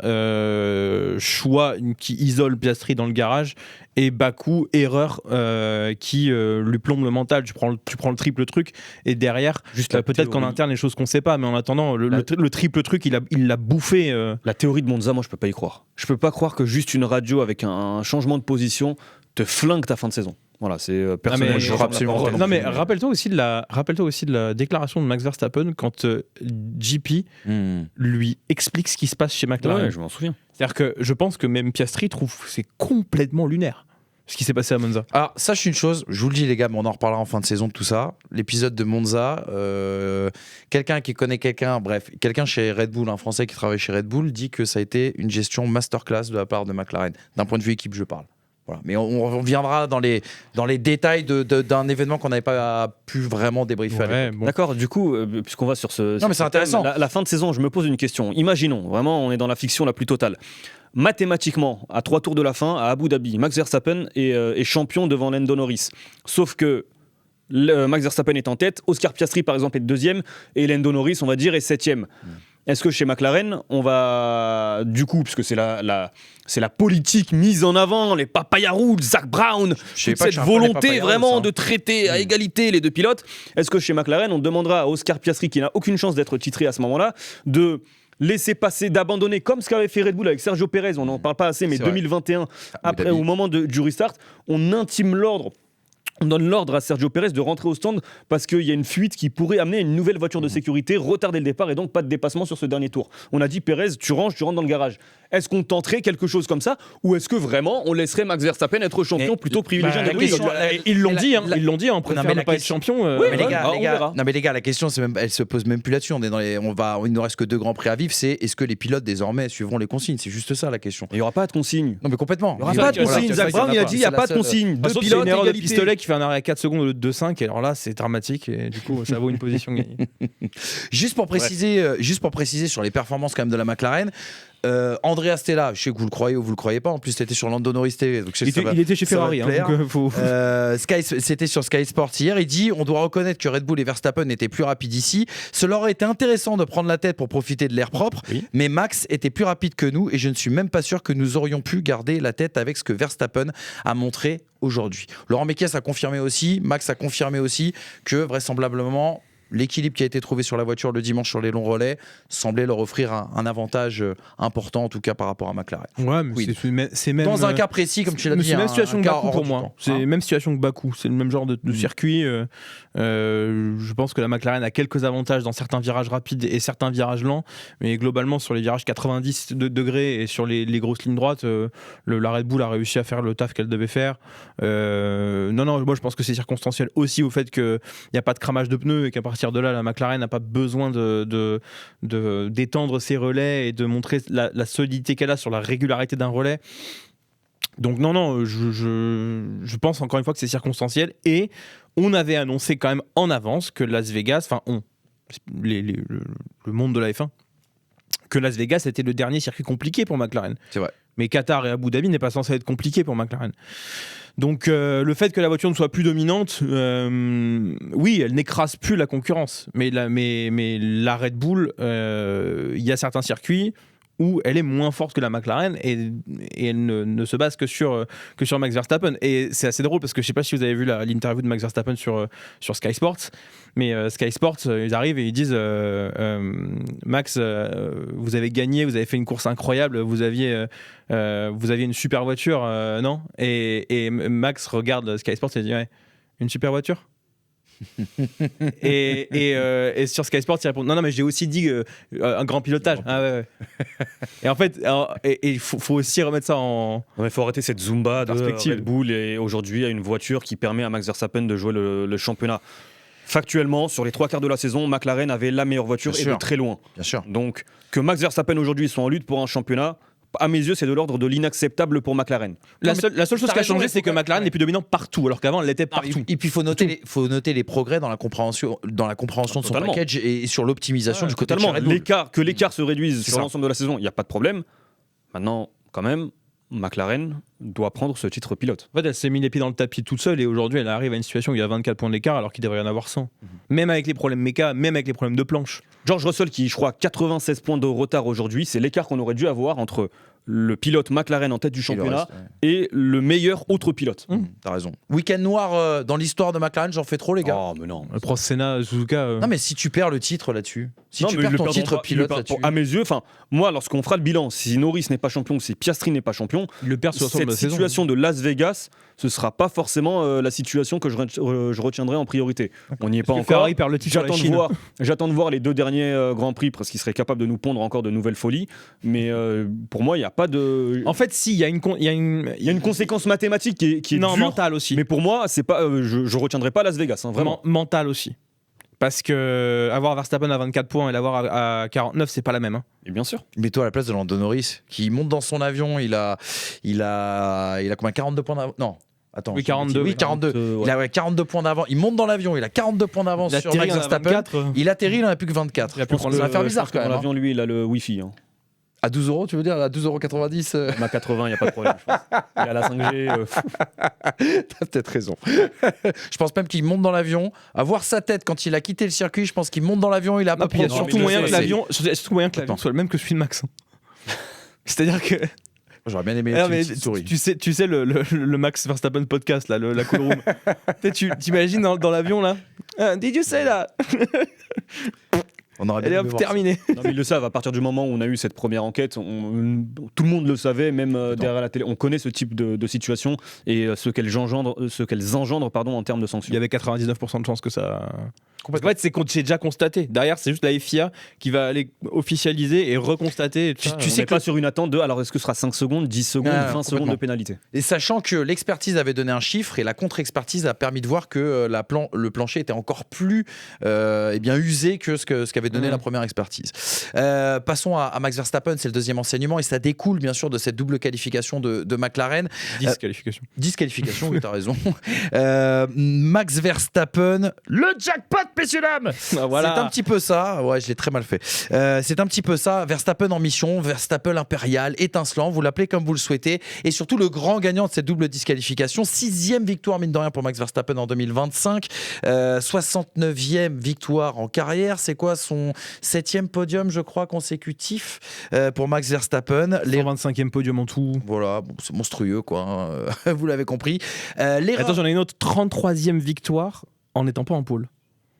choix qui isole Piastri dans le garage, et Bakou, erreur qui lui plombe le mental. Tu prends le triple truc, et derrière, peut-être qu'en interne les choses qu'on sait pas, mais en attendant le triple truc il l'a bouffé. La théorie de Monza, moi je peux pas y croire. Je peux pas croire que juste une radio avec un changement de position te flingue ta fin de saison. Voilà, c'est personnellement. Je crois absolument pas. Non, mais rappelle-toi aussi de la déclaration de Max Verstappen quand GP lui explique ce qui se passe chez McLaren. Ouais, je m'en souviens. C'est-à-dire que je pense que même Piastri trouve que c'est complètement lunaire. ce qui s'est passé à Monza. Alors, sache une chose, je vous le dis les gars, mais on en reparlera en fin de saison de tout ça. L'épisode de Monza, quelqu'un qui connaît quelqu'un chez Red Bull, un Français qui travaille chez Red Bull, dit que ça a été une gestion masterclass de la part de McLaren. D'un point de vue équipe, je parle. Voilà. Mais on reviendra dans les détails d'un événement qu'on n'avait pas pu vraiment débriefer. Ouais, bon. D'accord, du coup, puisqu'on va sur ce... Non, mais c'est intéressant. La fin de saison, je me pose une question. Imaginons, vraiment, on est dans la fiction la plus totale. Mathématiquement, à 3 tours de la fin, à Abu Dhabi, Max Verstappen est champion devant Lando Norris. Sauf que Max Verstappen est en tête, Oscar Piastri, par exemple, est deuxième, et Lando Norris, on va dire, est septième. Est-ce que chez McLaren, on va, du coup, puisque c'est la politique mise en avant, les papaya rouges, Zach Brown, toute cette volonté vraiment de traiter à égalité les deux pilotes, est-ce que chez McLaren, on demandera à Oscar Piastri, qui n'a aucune chance d'être titré à ce moment-là, de laisser passer, d'abandonner, comme ce qu'avait fait Red Bull avec Sergio Perez, on n'en parle pas assez, mais 2021, après, au moment du restart, on intime l'ordre. On donne l'ordre à Sergio Perez de rentrer au stand parce qu'il y a une fuite qui pourrait amener une nouvelle voiture de sécurité, retarder le départ et donc pas de dépassement sur ce dernier tour. On a dit Perez, tu rentres dans le garage. Est-ce qu'on tenterait quelque chose comme ça ou est-ce que vraiment on laisserait Max Verstappen être champion plutôt privilégié Ils l'ont dit, on préfère ne pas être champion. Mais les gars, la question elle se pose même plus là-dessus. Il ne reste que 2 grands prix à vivre. C'est est-ce que les pilotes désormais suivront les consignes? C'est juste ça la question. Il n'y aura pas de consigne. Non mais complètement. Il n'y aura pas de consigne. Zach Brown il a dit il n'y a pas de consigne. Deux pilotes, une erreur de pistolet qui fait un arrêt à 4 secondes au lieu de 2-5 et alors là c'est dramatique et du coup ça vaut une position gagnée. Juste pour préciser sur les performances quand même de la McLaren. Andrea Stella, je sais que vous le croyez ou vous le croyez pas. En plus, c'était sur Lando Norris TV. Donc il était chez Ferrari. C'était sur Sky Sports hier. Il dit on doit reconnaître que Red Bull et Verstappen étaient plus rapides ici. Cela aurait été intéressant de prendre la tête pour profiter de l'air propre. Oui. Mais Max était plus rapide que nous et je ne suis même pas sûr que nous aurions pu garder la tête avec ce que Verstappen a montré aujourd'hui. Laurent Mekies a confirmé aussi, Max a confirmé aussi que vraisemblablement l'équilibre qui a été trouvé sur la voiture le dimanche sur les longs relais semblait leur offrir un avantage important, en tout cas par rapport à McLaren. Ouais, mais c'est même dans un cas précis, comme tu l'as dit. C'est la même situation que Bakou pour moi. C'est la même situation que Bakou. C'est le même genre de circuit. Je pense que la McLaren a quelques avantages dans certains virages rapides et certains virages lents, mais globalement sur les virages 90 degrés et sur les grosses lignes droites, la Red Bull a réussi à faire le taf qu'elle devait faire. Non, moi je pense que c'est circonstanciel aussi au fait qu'il n'y a pas de cramage de pneus et qu'à partir de là, la McLaren n'a pas besoin d'étendre ses relais et de montrer la solidité qu'elle a sur la régularité d'un relais. Donc non, je pense encore une fois que c'est circonstanciel et on avait annoncé quand même en avance que Las Vegas, le monde de la F1, que Las Vegas était le dernier circuit compliqué pour McLaren. C'est vrai. Mais Qatar et Abu Dhabi n'est pas censé être compliqué pour McLaren. Donc le fait que la voiture ne soit plus dominante, oui, elle n'écrase plus la concurrence. Mais la Red Bull, il y a certains circuits où elle est moins forte que la McLaren et elle ne se base que sur Max Verstappen. Et c'est assez drôle parce que je ne sais pas si vous avez vu l'interview de Max Verstappen sur Sky Sports, mais Sky Sports, ils arrivent et ils disent Max, vous avez gagné, vous avez fait une course incroyable, vous aviez une super voiture, non? Et Max regarde Sky Sports et dit ouais, une super voiture? et sur Sky Sports il répond non mais j'ai aussi dit un grand pilotage. Ah ouais. Et en fait il faut aussi remettre ça en... Il faut arrêter cette zumba de Red Bull et aujourd'hui a une voiture qui permet à Max Verstappen de jouer le championnat. Factuellement, sur les 3 quarts de la saison, McLaren avait la meilleure voiture et de très loin. Bien sûr. Donc que Max Verstappen aujourd'hui soit en lutte pour un championnat, à mes yeux, c'est de l'ordre de l'inacceptable pour McLaren. La seule chose qui a changé, c'est que McLaren n'est plus dominant partout, alors qu'avant, elle l'était partout. Et puis, il faut noter les progrès dans la compréhension de son package et sur l'optimisation du côté de Red Bull. Que l'écart se réduise sur l'ensemble de la saison, il n'y a pas de problème. Maintenant, quand même, McLaren doit prendre ce titre pilote. En fait, elle s'est mis les pieds dans le tapis toute seule et aujourd'hui, elle arrive à une situation où il y a 24 points d'écart alors qu'il devrait y en avoir 100. Même avec les problèmes méca, même avec les problèmes de planche. George Russell qui, je crois, 96 points de retard aujourd'hui, c'est l'écart qu'on aurait dû avoir entre le pilote McLaren en tête du championnat et le meilleur autre pilote. T'as raison. Week-end noir dans l'histoire de McLaren, j'en fais trop les gars. Oh mais non. Le procès Senna, Suzuka. Non mais si tu perds le titre là-dessus, si tu perds ton titre pilote là-dessus. À mes yeux, moi lorsqu'on fera le bilan, si Norris n'est pas champion, si Piastri n'est pas champion, le perd sur cette situation de Las Vegas, ce sera pas forcément la situation que je retiendrai en priorité. On n'y est pas encore. Ferrari perd le titre. J'attends de voir les 2 derniers Grands Prix parce qu'ils seraient capables de nous pondre encore de nouvelles folies. Mais pour moi, il n'y a a pas de. En fait, si, il y a une conséquence mathématique qui est non, dure, mentale aussi. mais pour moi, c'est pas, je retiendrai pas Las Vegas, hein, vraiment. Mentale aussi. Parce que avoir Verstappen à 24 points et l'avoir à 49, c'est pas la même. Hein. Et bien sûr. Mets-toi à la place de Lando Norris, qui monte dans son avion, il a combien, 42 points d'avance? Non. Attends, oui, 42. Oui, 42. Ouais. Il a 42 points d'avance. Il monte dans l'avion, il a 42 points d'avance sur Max Verstappen. Il atterrit, il en a plus que 24. Il a pu prendre ça va faire bizarre quand même. Dans l'avion, lui, il a le Wi-Fi. Hein. À 12 €, tu veux dire? À 12,90 €. Même à 80, il n'y a pas de problème, je pense. Il a la 5G. T'as peut-être raison. Je pense même qu'il monte dans l'avion. À voir sa tête quand il a quitté le circuit, je pense qu'il monte dans l'avion, il a pas pris. Il y a surtout moyen que l'avion soit le même que celui de Max. C'est-à-dire que. J'aurais bien aimé tu sais le Max Verstappen podcast, là, la cool room. Tu t'imagines dans l'avion, là? Did you say that? On aurait bien terminé. Non, mais ils le savent, à partir du moment où on a eu cette première enquête, tout le monde le savait, même derrière la télé. On connaît ce type de situation et ce qu'elles engendrent en termes de sanctions. Il y avait 99% de chances que ça... En fait, c'est déjà constaté. Derrière, c'est juste la FIA qui va aller officialiser et reconstater. Tu sais pas sur une attente de alors est-ce que ce sera 5 secondes, 10 secondes, 20 secondes de pénalité. Et sachant que l'expertise avait donné un chiffre et la contre-expertise a permis de voir que le plancher était encore plus usé que ce qu'avait donné la première expertise. Passons à Max Verstappen, c'est le deuxième enseignement et ça découle bien sûr de cette double qualification de McLaren. Disqualification, oui, t'as raison. Max Verstappen, le jackpot, messieurs dames. Voilà. C'est un petit peu ça. Ouais, je l'ai très mal fait. C'est un petit peu ça. Verstappen en mission, Verstappen impérial, étincelant, vous l'appelez comme vous le souhaitez. Et surtout le grand gagnant de cette double disqualification. 6e victoire, mine de rien, pour Max Verstappen en 2025. 69e victoire en carrière. C'est quoi son 7e podium, je crois, consécutif pour Max Verstappen. 125e podium en tout. Voilà, bon, c'est monstrueux, quoi. Hein. Vous l'avez compris. Attends, j'en ai une autre 33e victoire en n'étant pas en pôle.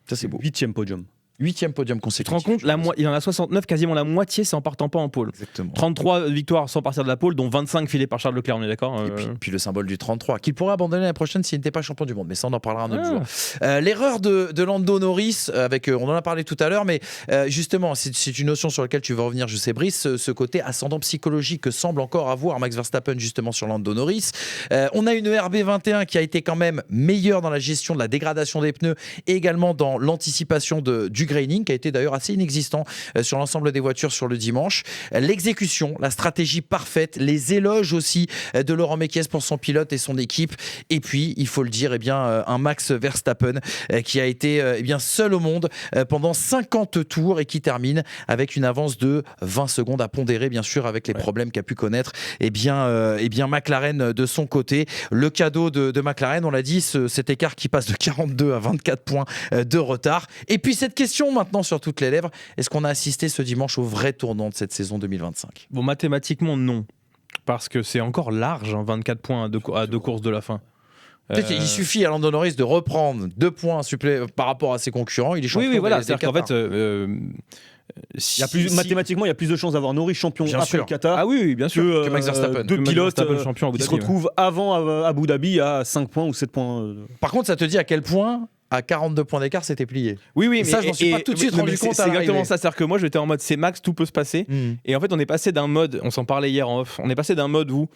Ça, c'est beau. 8e podium. 8e podium Tu te consécutif. rends compte, il en a 69, quasiment la moitié, c'est en partant pas en pôle. Exactement. 33 victoires sans partir de la pôle, dont 25 filées par Charles Leclerc, on est d'accord Et puis le symbole du 33, qu'il pourrait abandonner l'année prochaine s'il n'était pas champion du monde. Mais ça, on en parlera un autre jour. L'erreur de Lando Norris, on en a parlé tout à l'heure, mais justement, c'est une notion sur laquelle tu vas revenir, je sais, Brice, ce côté ascendant psychologique que semble encore avoir Max Verstappen justement sur Lando Norris. On a une RB21 qui a été quand même meilleure dans la gestion de la dégradation des pneus et également dans l'anticipation du graining, qui a été d'ailleurs assez inexistant sur l'ensemble des voitures sur le dimanche. L'exécution, la stratégie parfaite, les éloges aussi de Laurent Mekies pour son pilote et son équipe. Et puis, il faut le dire, un Max Verstappen qui a été seul au monde pendant 50 tours et qui termine avec une avance de 20 secondes à pondérer, bien sûr, avec les problèmes qu'a pu connaître McLaren de son côté. Le cadeau de McLaren, on l'a dit, cet écart qui passe de 42 à 24 points de retard. Et puis, cette question maintenant sur toutes les lèvres, est-ce qu'on a assisté ce dimanche au vrai tournant de cette saison 2025? Bon, mathématiquement, non. Parce que c'est encore large, 24 points à deux courses de la fin. Il suffit à Lando Norris de reprendre 2 points par rapport à ses concurrents. Il est champion. Oui, voilà. C'est-à-dire qu'en fait... mathématiquement, il y a plus de chances d'avoir Norris champion après le Qatar. Ah oui, bien sûr. Que Max Verstappen. Deux pilotes qui se retrouvent avant Abu Dhabi à 5 points ou 7 points. Par contre, ça te dit à quel point à 42 points d'écart, c'était plié. Oui, mais ça, je m'en suis pas tout de suite rendu compte. C'est exactement ça. C'est-à-dire que moi, j'étais en mode c'est max, tout peut se passer. Et en fait, on est passé d'un mode, on s'en parlait hier en off, on est passé d'un mode où,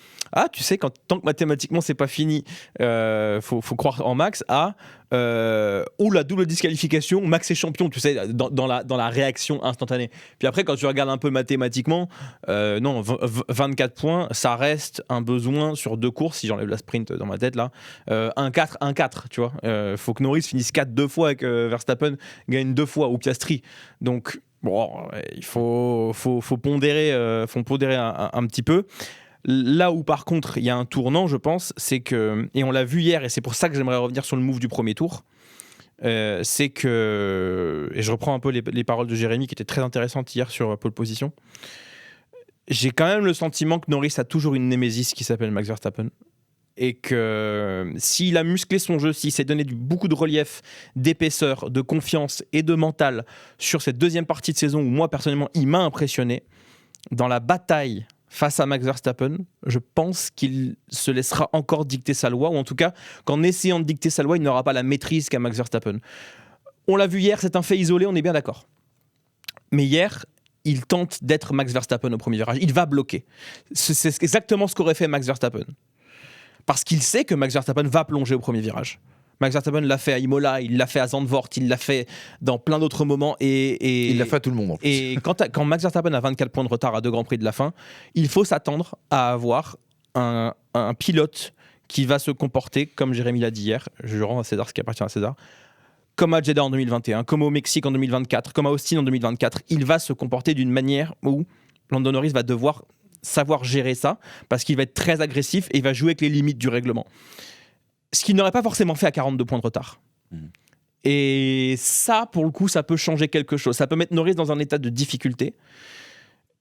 tu sais, tant que mathématiquement c'est pas fini, faut croire en Max, ou la double disqualification, Max est champion, tu sais, dans la réaction instantanée. Puis après, quand tu regardes un peu mathématiquement, 24 points, ça reste un besoin sur 2 courses, si j'enlève la sprint dans ma tête là, 1-4, 1-4, tu vois. Faut que Norris finisse 4 2 fois et que Verstappen gagne 2 fois, ou Piastri. Donc, bon, il faut pondérer, un petit peu. Là où par contre il y a un tournant, je pense, c'est que, et on l'a vu hier, et c'est pour ça que j'aimerais revenir sur le move du premier tour, c'est que, et je reprends un peu les paroles de Jérémy qui étaient très intéressantes hier sur pole position, j'ai quand même le sentiment que Norris a toujours une némésis qui s'appelle Max Verstappen, et que s'il a musclé son jeu, s'il s'est donné beaucoup de relief, d'épaisseur, de confiance et de mental sur cette deuxième partie de saison où moi personnellement il m'a impressionné, dans la bataille face à Max Verstappen, je pense qu'il se laissera encore dicter sa loi, ou en tout cas qu'en essayant de dicter sa loi, il n'aura pas la maîtrise qu'a Max Verstappen. On l'a vu hier, c'est un fait isolé, on est bien d'accord. Mais hier, il tente d'être Max Verstappen au premier virage. Il va bloquer. C'est exactement ce qu'aurait fait Max Verstappen. Parce qu'il sait que Max Verstappen va plonger au premier virage. Max Verstappen l'a fait à Imola, il l'a fait à Zandvoort, il l'a fait dans plein d'autres moments. Et il l'a fait à tout le monde en plus. Et quand Max Verstappen a 24 points de retard à 2 Grands Prix de la fin, il faut s'attendre à avoir un pilote qui va se comporter, comme Jérémy l'a dit hier, je rends à César ce qui appartient à César, comme à Jeddah en 2021, comme au Mexique en 2024, comme à Austin en 2024. Il va se comporter d'une manière où Lando Norris va devoir savoir gérer ça, parce qu'il va être très agressif et il va jouer avec les limites du règlement. Ce qu'il n'aurait pas forcément fait à 42 points de retard. Et ça, pour le coup, ça peut changer quelque chose. Ça peut mettre Norris dans un état de difficulté.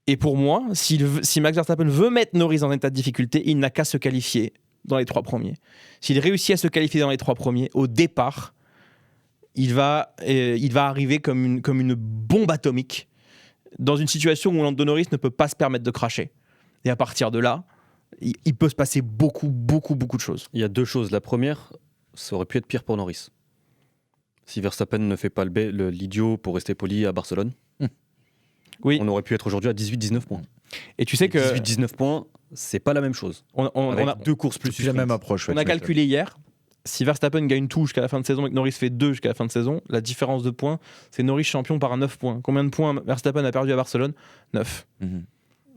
Et pour moi, si Max Verstappen veut mettre Norris dans un état de difficulté, il n'a qu'à se qualifier dans les 3 premiers. S'il réussit à se qualifier dans les 3 premiers, au départ, il va arriver comme une bombe atomique dans une situation où Lando Norris ne peut pas se permettre de cracher. Et à partir de là, il peut se passer beaucoup de choses. Il y a 2 choses. La première, ça aurait pu être pire pour Norris. Si Verstappen ne fait pas l'idiot pour rester poli à Barcelone, oui. On aurait pu être aujourd'hui à 18-19 points. Et tu sais que 18-19 points, c'est pas la même chose. On a 2 courses plus la même approche. On a calculé hier, si Verstappen gagne tout jusqu'à la fin de saison et que Norris fait 2 jusqu'à la fin de saison, la différence de points, c'est Norris champion par 9 points. Combien de points Verstappen a perdu à Barcelone ? 9.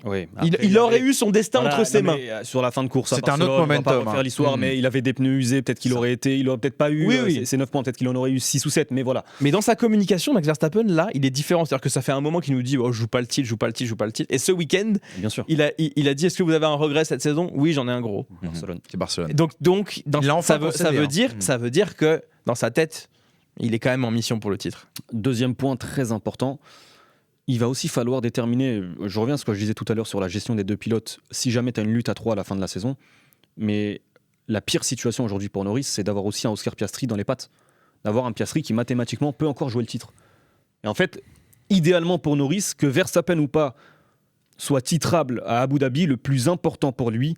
Oui, il aurait eu son destin entre ses mains. Sur la fin de course, c'était un autre momentum. On va pas refaire l'histoire, mais il avait des pneus usés, peut-être qu'il aurait peut-être pas eu ces 9 points, peut-être qu'il en aurait eu 6 ou 7, mais voilà. Mais dans sa communication, Max Verstappen, là, il est différent. C'est-à-dire que ça fait un moment qu'il nous dit je joue pas le titre. Et ce week-end, bien sûr, il a dit est-ce que vous avez un regret cette saison ? Oui, j'en ai un gros. Barcelone. C'est Barcelone. Donc ça veut dire que dans sa tête, il est quand même en mission pour le titre. Deuxième point très important. Il va aussi falloir déterminer, je reviens à ce que je disais tout à l'heure sur la gestion des 2 pilotes, si jamais tu as une lutte à 3 à la fin de la saison, mais la pire situation aujourd'hui pour Norris, c'est d'avoir aussi un Oscar Piastri dans les pattes, d'avoir un Piastri qui mathématiquement peut encore jouer le titre. Et en fait, idéalement pour Norris, que Verstappen ou pas soit titrable à Abu Dhabi, le plus important pour lui,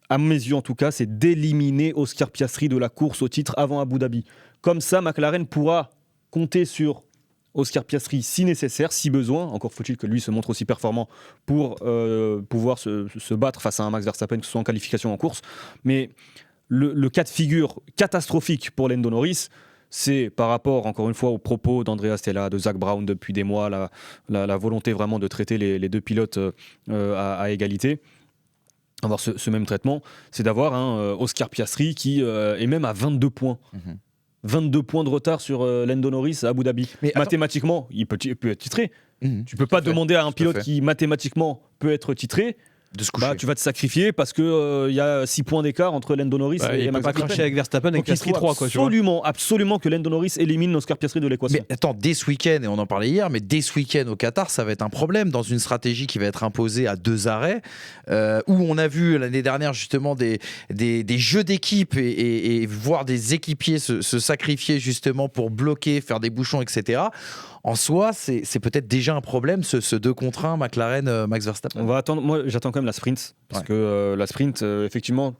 à mes yeux en tout cas, c'est d'éliminer Oscar Piastri de la course au titre avant Abu Dhabi. Comme ça, McLaren pourra compter sur Oscar Piastri si nécessaire, si besoin. Encore faut-il que lui se montre aussi performant pour pouvoir se battre face à un Max Verstappen, que ce soit en qualification ou en course. Mais le cas de figure catastrophique pour Lando Norris, c'est par rapport, encore une fois, aux propos d'Andrea Stella, de Zak Brown depuis des mois, la volonté vraiment de traiter les 2 pilotes à égalité, avoir ce même traitement, c'est d'avoir un Oscar Piastri qui est même à 22 points. 22 points de retard sur Lando Norris à Abu Dhabi. Mais mathématiquement, il peut être titré. Tu peux pas demander à un pilote qui mathématiquement peut être titré de se coucher. Tu vas te sacrifier parce que y a 6 points d'écart entre Lando Norris et Max Verstappen. Il peut pas cracher avec Verstappen avec Piastri 3 quoi. Absolument que Lando Norris élimine Oscar Piastri de l'équation. Mais attends, dès ce week-end, et on en parlait hier, mais dès ce week-end au Qatar, ça va être un problème dans une stratégie qui va être imposée à 2 arrêts, où on a vu l'année dernière justement des jeux d'équipe et voir des équipiers se sacrifier justement pour bloquer, faire des bouchons, etc. En soi, c'est peut-être déjà un problème, ce 2 contre 1 McLaren-Max Verstappen. On va attendre. Moi, j'attends quand même la sprint. Parce que la sprint, effectivement,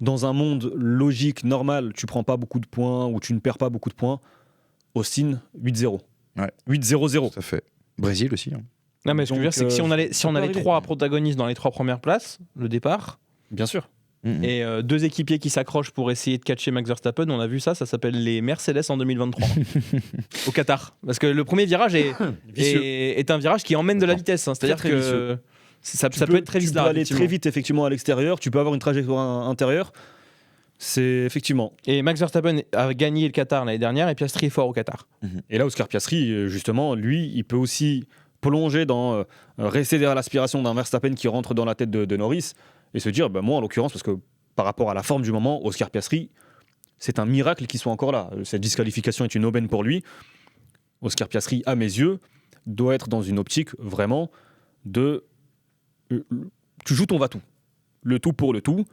dans un monde logique, normal, tu prends pas beaucoup de points ou tu ne perds pas beaucoup de points. Austin, 8-0. 8-0-0. Tout à fait. Brésil aussi. Non, mais ce que je veux dire, c'est que si on a les 3 protagonistes dans les 3 premières places, le départ. Bien sûr. Et 2 équipiers qui s'accrochent pour essayer de catcher Max Verstappen, on a vu ça s'appelle les Mercedes en 2023 au Qatar. Parce que le premier virage est un virage qui emmène de la vitesse, hein. C'est-à-dire que ça peut être très vite. Tu peux aller très vite effectivement à l'extérieur, tu peux avoir une trajectoire intérieure. C'est effectivement. Et Max Verstappen a gagné le Qatar l'année dernière et Piastri est fort au Qatar. Et là, Oscar Piastri, justement, lui, il peut aussi plonger dans rester derrière l'aspiration d'un Verstappen qui rentre dans la tête de Norris. Et se dire, moi en l'occurrence, parce que par rapport à la forme du moment, Oscar Piastri, c'est un miracle qu'il soit encore là. Cette disqualification est une aubaine pour lui. Oscar Piastri, à mes yeux, doit être dans une optique vraiment de... tu joues ton va-tout. Le tout pour le tout.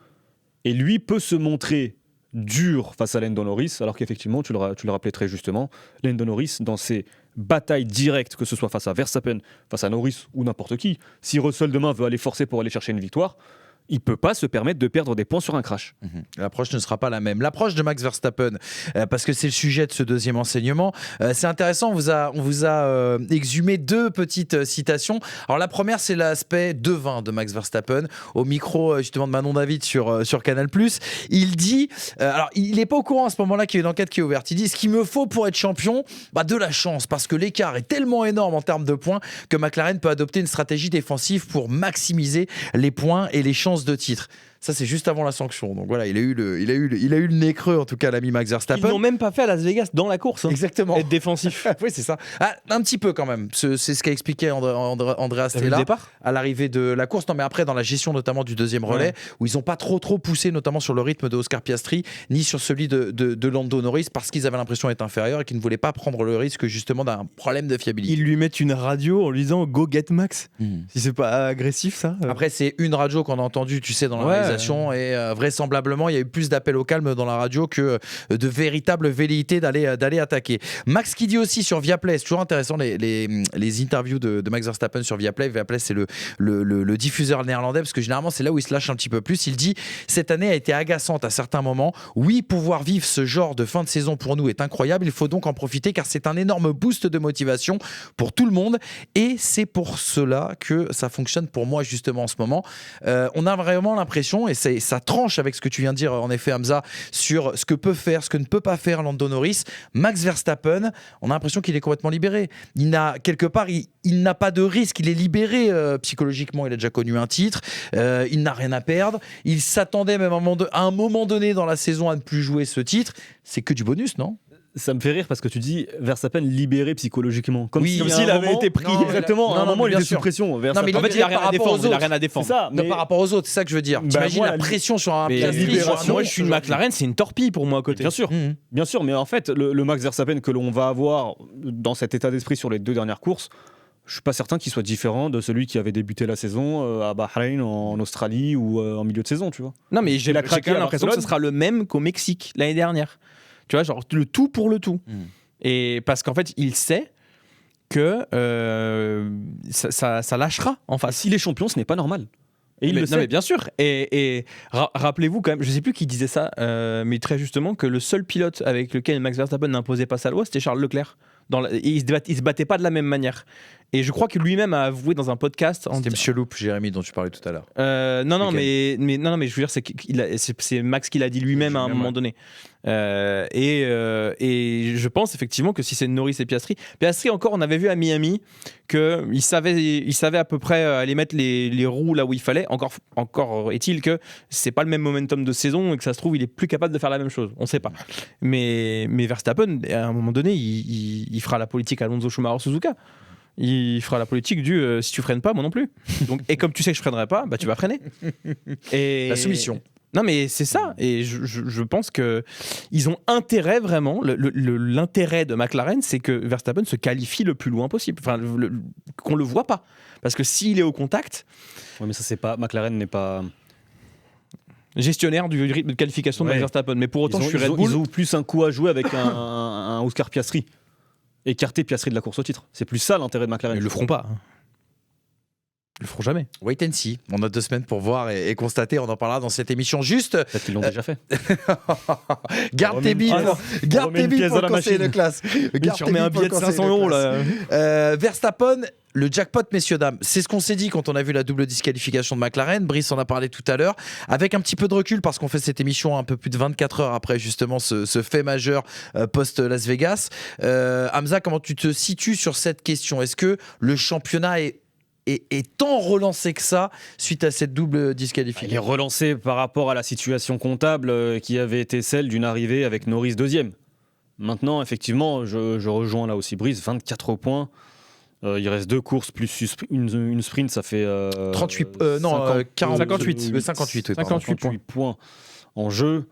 Et lui peut se montrer dur face à Lando Norris, alors qu'effectivement, tu le rappelais très justement, Lando Norris, dans ses batailles directes, que ce soit face à Verstappen, face à Norris ou n'importe qui, si Russell demain veut aller forcer pour aller chercher une victoire, il peut pas se permettre de perdre des points sur un crash. L'approche ne sera pas la même. L'approche de Max Verstappen, parce que c'est le sujet de ce deuxième enseignement, c'est intéressant, on vous a exhumé 2 petites citations. Alors la première, c'est l'aspect devin de Max Verstappen, au micro justement de Manon David sur Canal+. Il dit, alors il n'est pas au courant à ce moment-là qu'il y a une enquête qui est ouverte, il dit, ce qu'il me faut pour être champion, de la chance, parce que l'écart est tellement énorme en termes de points que McLaren peut adopter une stratégie défensive pour maximiser les points et les chances de titre. Ça, c'est juste avant la sanction. Donc voilà, il a eu le nez creux, en tout cas, l'ami Max Verstappen. Ils n'ont même pas fait à Las Vegas dans la course. Exactement. Être défensif. Oui, c'est ça. Un petit peu quand même. C'est ce qu'a expliqué Andrea Stella à l'arrivée de la course. Non, mais après, dans la gestion notamment du deuxième relais, où ils n'ont pas trop poussé, notamment sur le rythme de Oscar Piastri, ni sur celui de Lando Norris, parce qu'ils avaient l'impression d'être inférieurs et qu'ils ne voulaient pas prendre le risque justement d'un problème de fiabilité. Ils lui mettent une radio en lui disant Go get Max. Si c'est pas agressif, ça. Après, c'est une radio qu'on a entendue, tu sais, dans la réalisation, et vraisemblablement, il y a eu plus d'appels au calme dans la radio que de véritable velléité d'aller attaquer. Max qui dit aussi sur Viaplay, c'est toujours intéressant les interviews de Max Verstappen sur Viaplay. Viaplay, c'est le diffuseur néerlandais, parce que généralement, c'est là où il se lâche un petit peu plus. Il dit, cette année a été agaçante à certains moments. Oui, pouvoir vivre ce genre de fin de saison pour nous est incroyable. Il faut donc en profiter, car c'est un énorme boost de motivation pour tout le monde. Et c'est pour cela que ça fonctionne pour moi, justement, en ce moment. On a vraiment l'impression, et ça tranche avec ce que tu viens de dire, en effet, Hamza, sur ce que peut faire, ce que ne peut pas faire Lando Norris. Max Verstappen, on a l'impression qu'il est complètement libéré. Il n'a pas de risque, il est libéré psychologiquement, il a déjà connu un titre, il n'a rien à perdre. Il s'attendait même à un moment donné dans la saison à ne plus jouer ce titre. C'est que du bonus, non ? Ça me fait rire parce que tu dis Verstappen libéré psychologiquement. Comme s'il avait été pris. Exactement, à un moment, il était sous pression. En fait, il a rien à défendre. Il a rien à défendre. C'est ça, mais par rapport aux autres, c'est ça que je veux dire. T'imagines la pression sur un Piastri. Moi, je suis une McLaren, c'est une torpille pour moi à côté. Bien sûr, mais en fait, le Max Verstappen que l'on va avoir dans cet état d'esprit sur les 2 dernières courses, je suis pas certain qu'il soit différent de celui qui avait débuté la saison à Bahreïn, en Australie ou en milieu de saison, tu vois. Non, mais j'ai quand même l'impression que ce sera le même qu'au Mexique l'année dernière. Tu vois, genre le tout pour le tout. Et parce qu'en fait, il sait que ça lâchera en face. S'il est champion, ce n'est pas normal. Et il le sait. Non, mais bien sûr. Et rappelez-vous quand même, je sais plus qui disait ça, mais très justement, que le seul pilote avec lequel Max Verstappen n'imposait pas sa loi, c'était Charles Leclerc. Il se battait pas de la même manière. Et je crois que lui-même a avoué dans un podcast. C'était Monsieur Loup, Jérémy, dont tu parlais tout à l'heure. Non, mais je veux dire, c'est Max qui l'a dit lui-même à un moment donné. Et je pense effectivement que si c'est Norris et Piastri encore, on avait vu à Miami qu'il savait à peu près aller mettre les roues là où il fallait. Encore est-il que c'est pas le même momentum de saison et que ça se trouve il est plus capable de faire la même chose. On sait pas. Mais Verstappen, à un moment donné, il fera la politique Alonso Schumacher Suzuka. Il fera la politique du si tu freines pas, moi non plus. Donc, et comme tu sais que je freinerai pas, tu vas freiner. Et... La soumission. Non, mais c'est ça. Et je pense qu'ils ont intérêt vraiment. L'intérêt de McLaren, c'est que Verstappen se qualifie le plus loin possible. Enfin, qu'on le voit pas. Parce que s'il est au contact. Oui, mais ça, c'est pas. McLaren n'est pas. Gestionnaire du rythme de qualification de Max Verstappen. Mais pour autant, je suis Red Bull. Ils ont plus un coup à jouer avec un Oscar Piastri. Écarter Piastri de la course au titre. C'est plus ça l'intérêt de McLaren. Ils le feront pas. Ils le feront jamais. Wait and see. On a 2 semaines pour voir et constater. On en parlera dans cette émission. Juste. Peut-être qu'ils l'ont déjà fait. Garde tes billes pour le conseiller de classe. Tu remets un billet de 500 € là. Verstappen. Le jackpot, messieurs, dames, c'est ce qu'on s'est dit quand on a vu la double disqualification de McLaren. Brice en a parlé tout à l'heure. Avec un petit peu de recul, parce qu'on fait cette émission un peu plus de 24 heures après justement ce fait majeur post-Las Vegas. Hamza, comment tu te situes sur cette question ? Est-ce que le championnat est tant relancé que ça suite à cette double disqualification ? Il est relancé par rapport à la situation comptable qui avait été celle d'une arrivée avec Norris deuxième. Maintenant, effectivement, je rejoins là aussi Brice, 24 points. Il reste 2 courses plus une sprint, ça fait 58 points en jeu.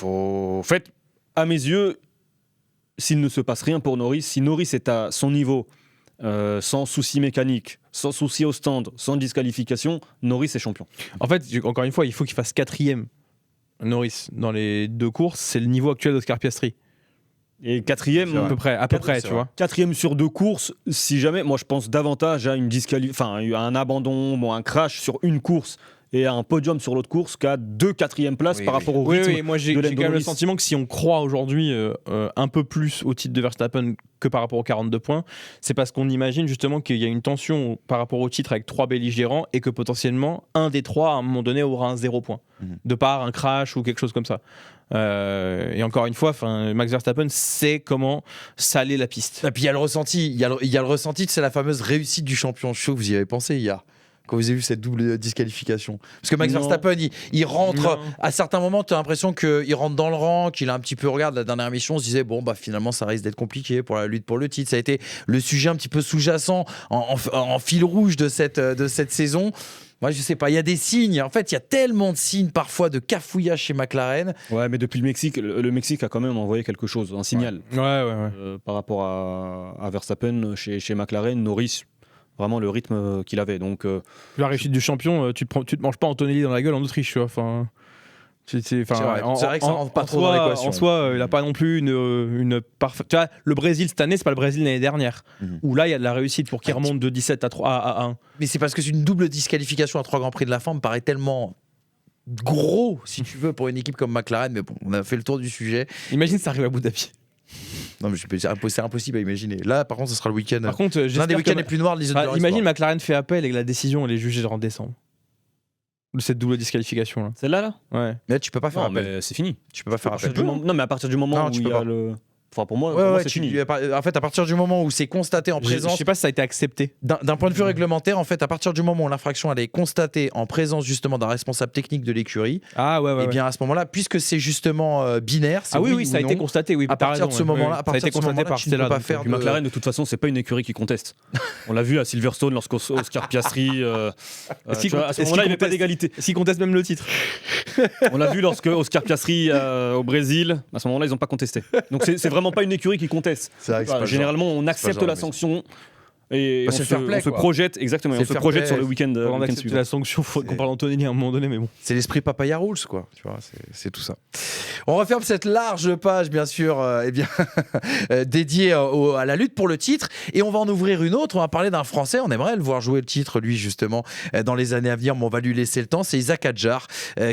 En fait, à mes yeux, s'il ne se passe rien pour Norris, si Norris est à son niveau, sans souci mécanique, sans souci au stand, sans disqualification, Norris est champion. En fait, encore une fois, il faut qu'il fasse 4e Norris dans les 2 courses. C'est le niveau actuel d'Oscar Piastri. Et 4e, à peu près, tu vois. 4e sur 2 courses, si jamais, moi je pense davantage à un abandon, un crash sur une course et a un podium sur l'autre course qu'à 2 4e places par rapport au rythme. Oui, moi j'ai de quand même le Norris. sentiment que si on croit aujourd'hui un peu plus au titre de Verstappen que par rapport aux 42 points, c'est parce qu'on imagine justement qu'il y a une tension par rapport au titre avec 3 belligérants et que potentiellement un des 3 à un moment donné aura un 0 point, de par un crash ou quelque chose comme ça. Et encore une fois, Max Verstappen sait comment saler la piste. Et puis il y a le ressenti, il y a le ressenti, c'est la fameuse réussite du champion. Je suis sûr que vous y avez pensé hier. Quand vous avez vu cette double disqualification. Parce que Max Verstappen, il rentre, à certains moments, tu as l'impression qu'il rentre dans le rang, qu'il a un petit peu, regarde, la dernière émission, on se disait, bon, bah finalement, ça risque d'être compliqué pour la lutte pour le titre. Ça a été le sujet un petit peu sous-jacent, en fil rouge de cette saison. Moi, je sais pas, il y a des signes. En fait, il y a tellement de signes parfois de cafouillage chez McLaren. Ouais, mais depuis le Mexique a quand même envoyé quelque chose, un signal. Ouais. Par rapport à Verstappen chez McLaren, Norris, vraiment le rythme qu'il avait. Donc, la réussite du champion, tu te manges pas Antonelli dans la gueule en Autriche, tu vois. C'est vrai que ça rentre pas trop dans l'équation. En soi, il n'a pas non plus une parfaite. Tu vois, le Brésil cette année, c'est pas le Brésil l'année dernière. Où là, il y a de la réussite pour qu'il remonte de 17 à 1. Mais c'est parce que c'est une double disqualification à 3 Grands Prix de la fin me paraît tellement gros, si tu veux, pour une équipe comme McLaren. Mais bon, on a fait le tour du sujet. Imagine ça arrive à Abu Dhabi. Non, mais c'est impossible à imaginer. Là, par contre, ce sera le week-end. Par contre, l'un des week-ends les plus noirs de l'histoire. Imagine McLaren fait appel et que la décision elle est jugée en décembre. De cette double disqualification là. Celle-là là Ouais. Mais tu peux pas faire appel. Mais c'est fini. Tu peux pas faire appel. Non, mais à partir du moment où il y a le. Enfin, pour moi, c'est fini. En fait, à partir du moment où c'est constaté en présence. Je sais pas si ça a été accepté. D'un point de vue réglementaire, en fait, à partir du moment où l'infraction elle est constatée en présence justement d'un responsable technique de l'écurie, et bien à ce moment-là, puisque c'est justement binaire. Oui, ça a été constaté. Oui, à partir de ce moment-là, à partir de ce moment-là, tu ne peux pas faire. McLaren, de toute façon, c'est pas une écurie qui conteste. On l'a vu à Silverstone lorsqu'Oscar Piastri. À ce moment-là, il n'y avait pas d'égalité. S'ils contestent même le titre. On l'a vu lorsque Oscar Piastri au Brésil. À ce moment-là, ils n'ont pas contesté. Donc c'est vraiment pas une écurie qui conteste. Généralement, on accepte la sanction et on se projette exactement. On se projette sur le week-end. On accepte la sanction. Faut qu'on parle d'Antonelli à un moment donné, mais bon. C'est l'esprit Papaya Rules, quoi. Tu vois, c'est tout ça. On referme cette large page, bien sûr, dédiée à la lutte pour le titre, et on va en ouvrir une autre. On va parler d'un Français. On aimerait le voir jouer le titre, lui, justement, dans les années à venir, mais on va lui laisser le temps. C'est Isack Hadjar,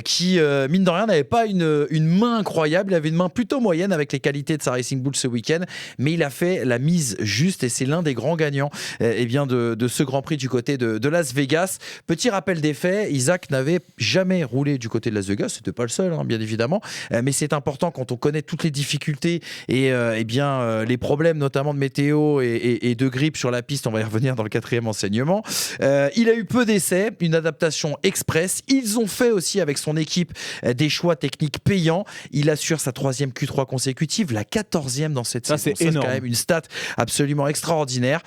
qui, mine de rien, n'avait pas une main incroyable. Il avait une main plutôt moyenne avec les qualités de sa Racing Bull ce week-end, mais il a fait la mise juste, et c'est l'un des grands gagnants de ce Grand Prix du côté de Las Vegas. Petit rappel des faits, Isack n'avait jamais roulé du côté de Las Vegas. C'était pas le seul, bien évidemment, mais c'est important quand on connaît toutes les difficultés et les problèmes notamment de météo et de grippe sur la piste. On va y revenir dans le 4e enseignement. Il a eu peu d'essais, une adaptation express. Ils ont fait aussi avec son équipe des choix techniques payants. Il assure sa 3e Q3 consécutive, la 14e dans cette saison. C'est énorme. quand même une stat absolument extraordinaire.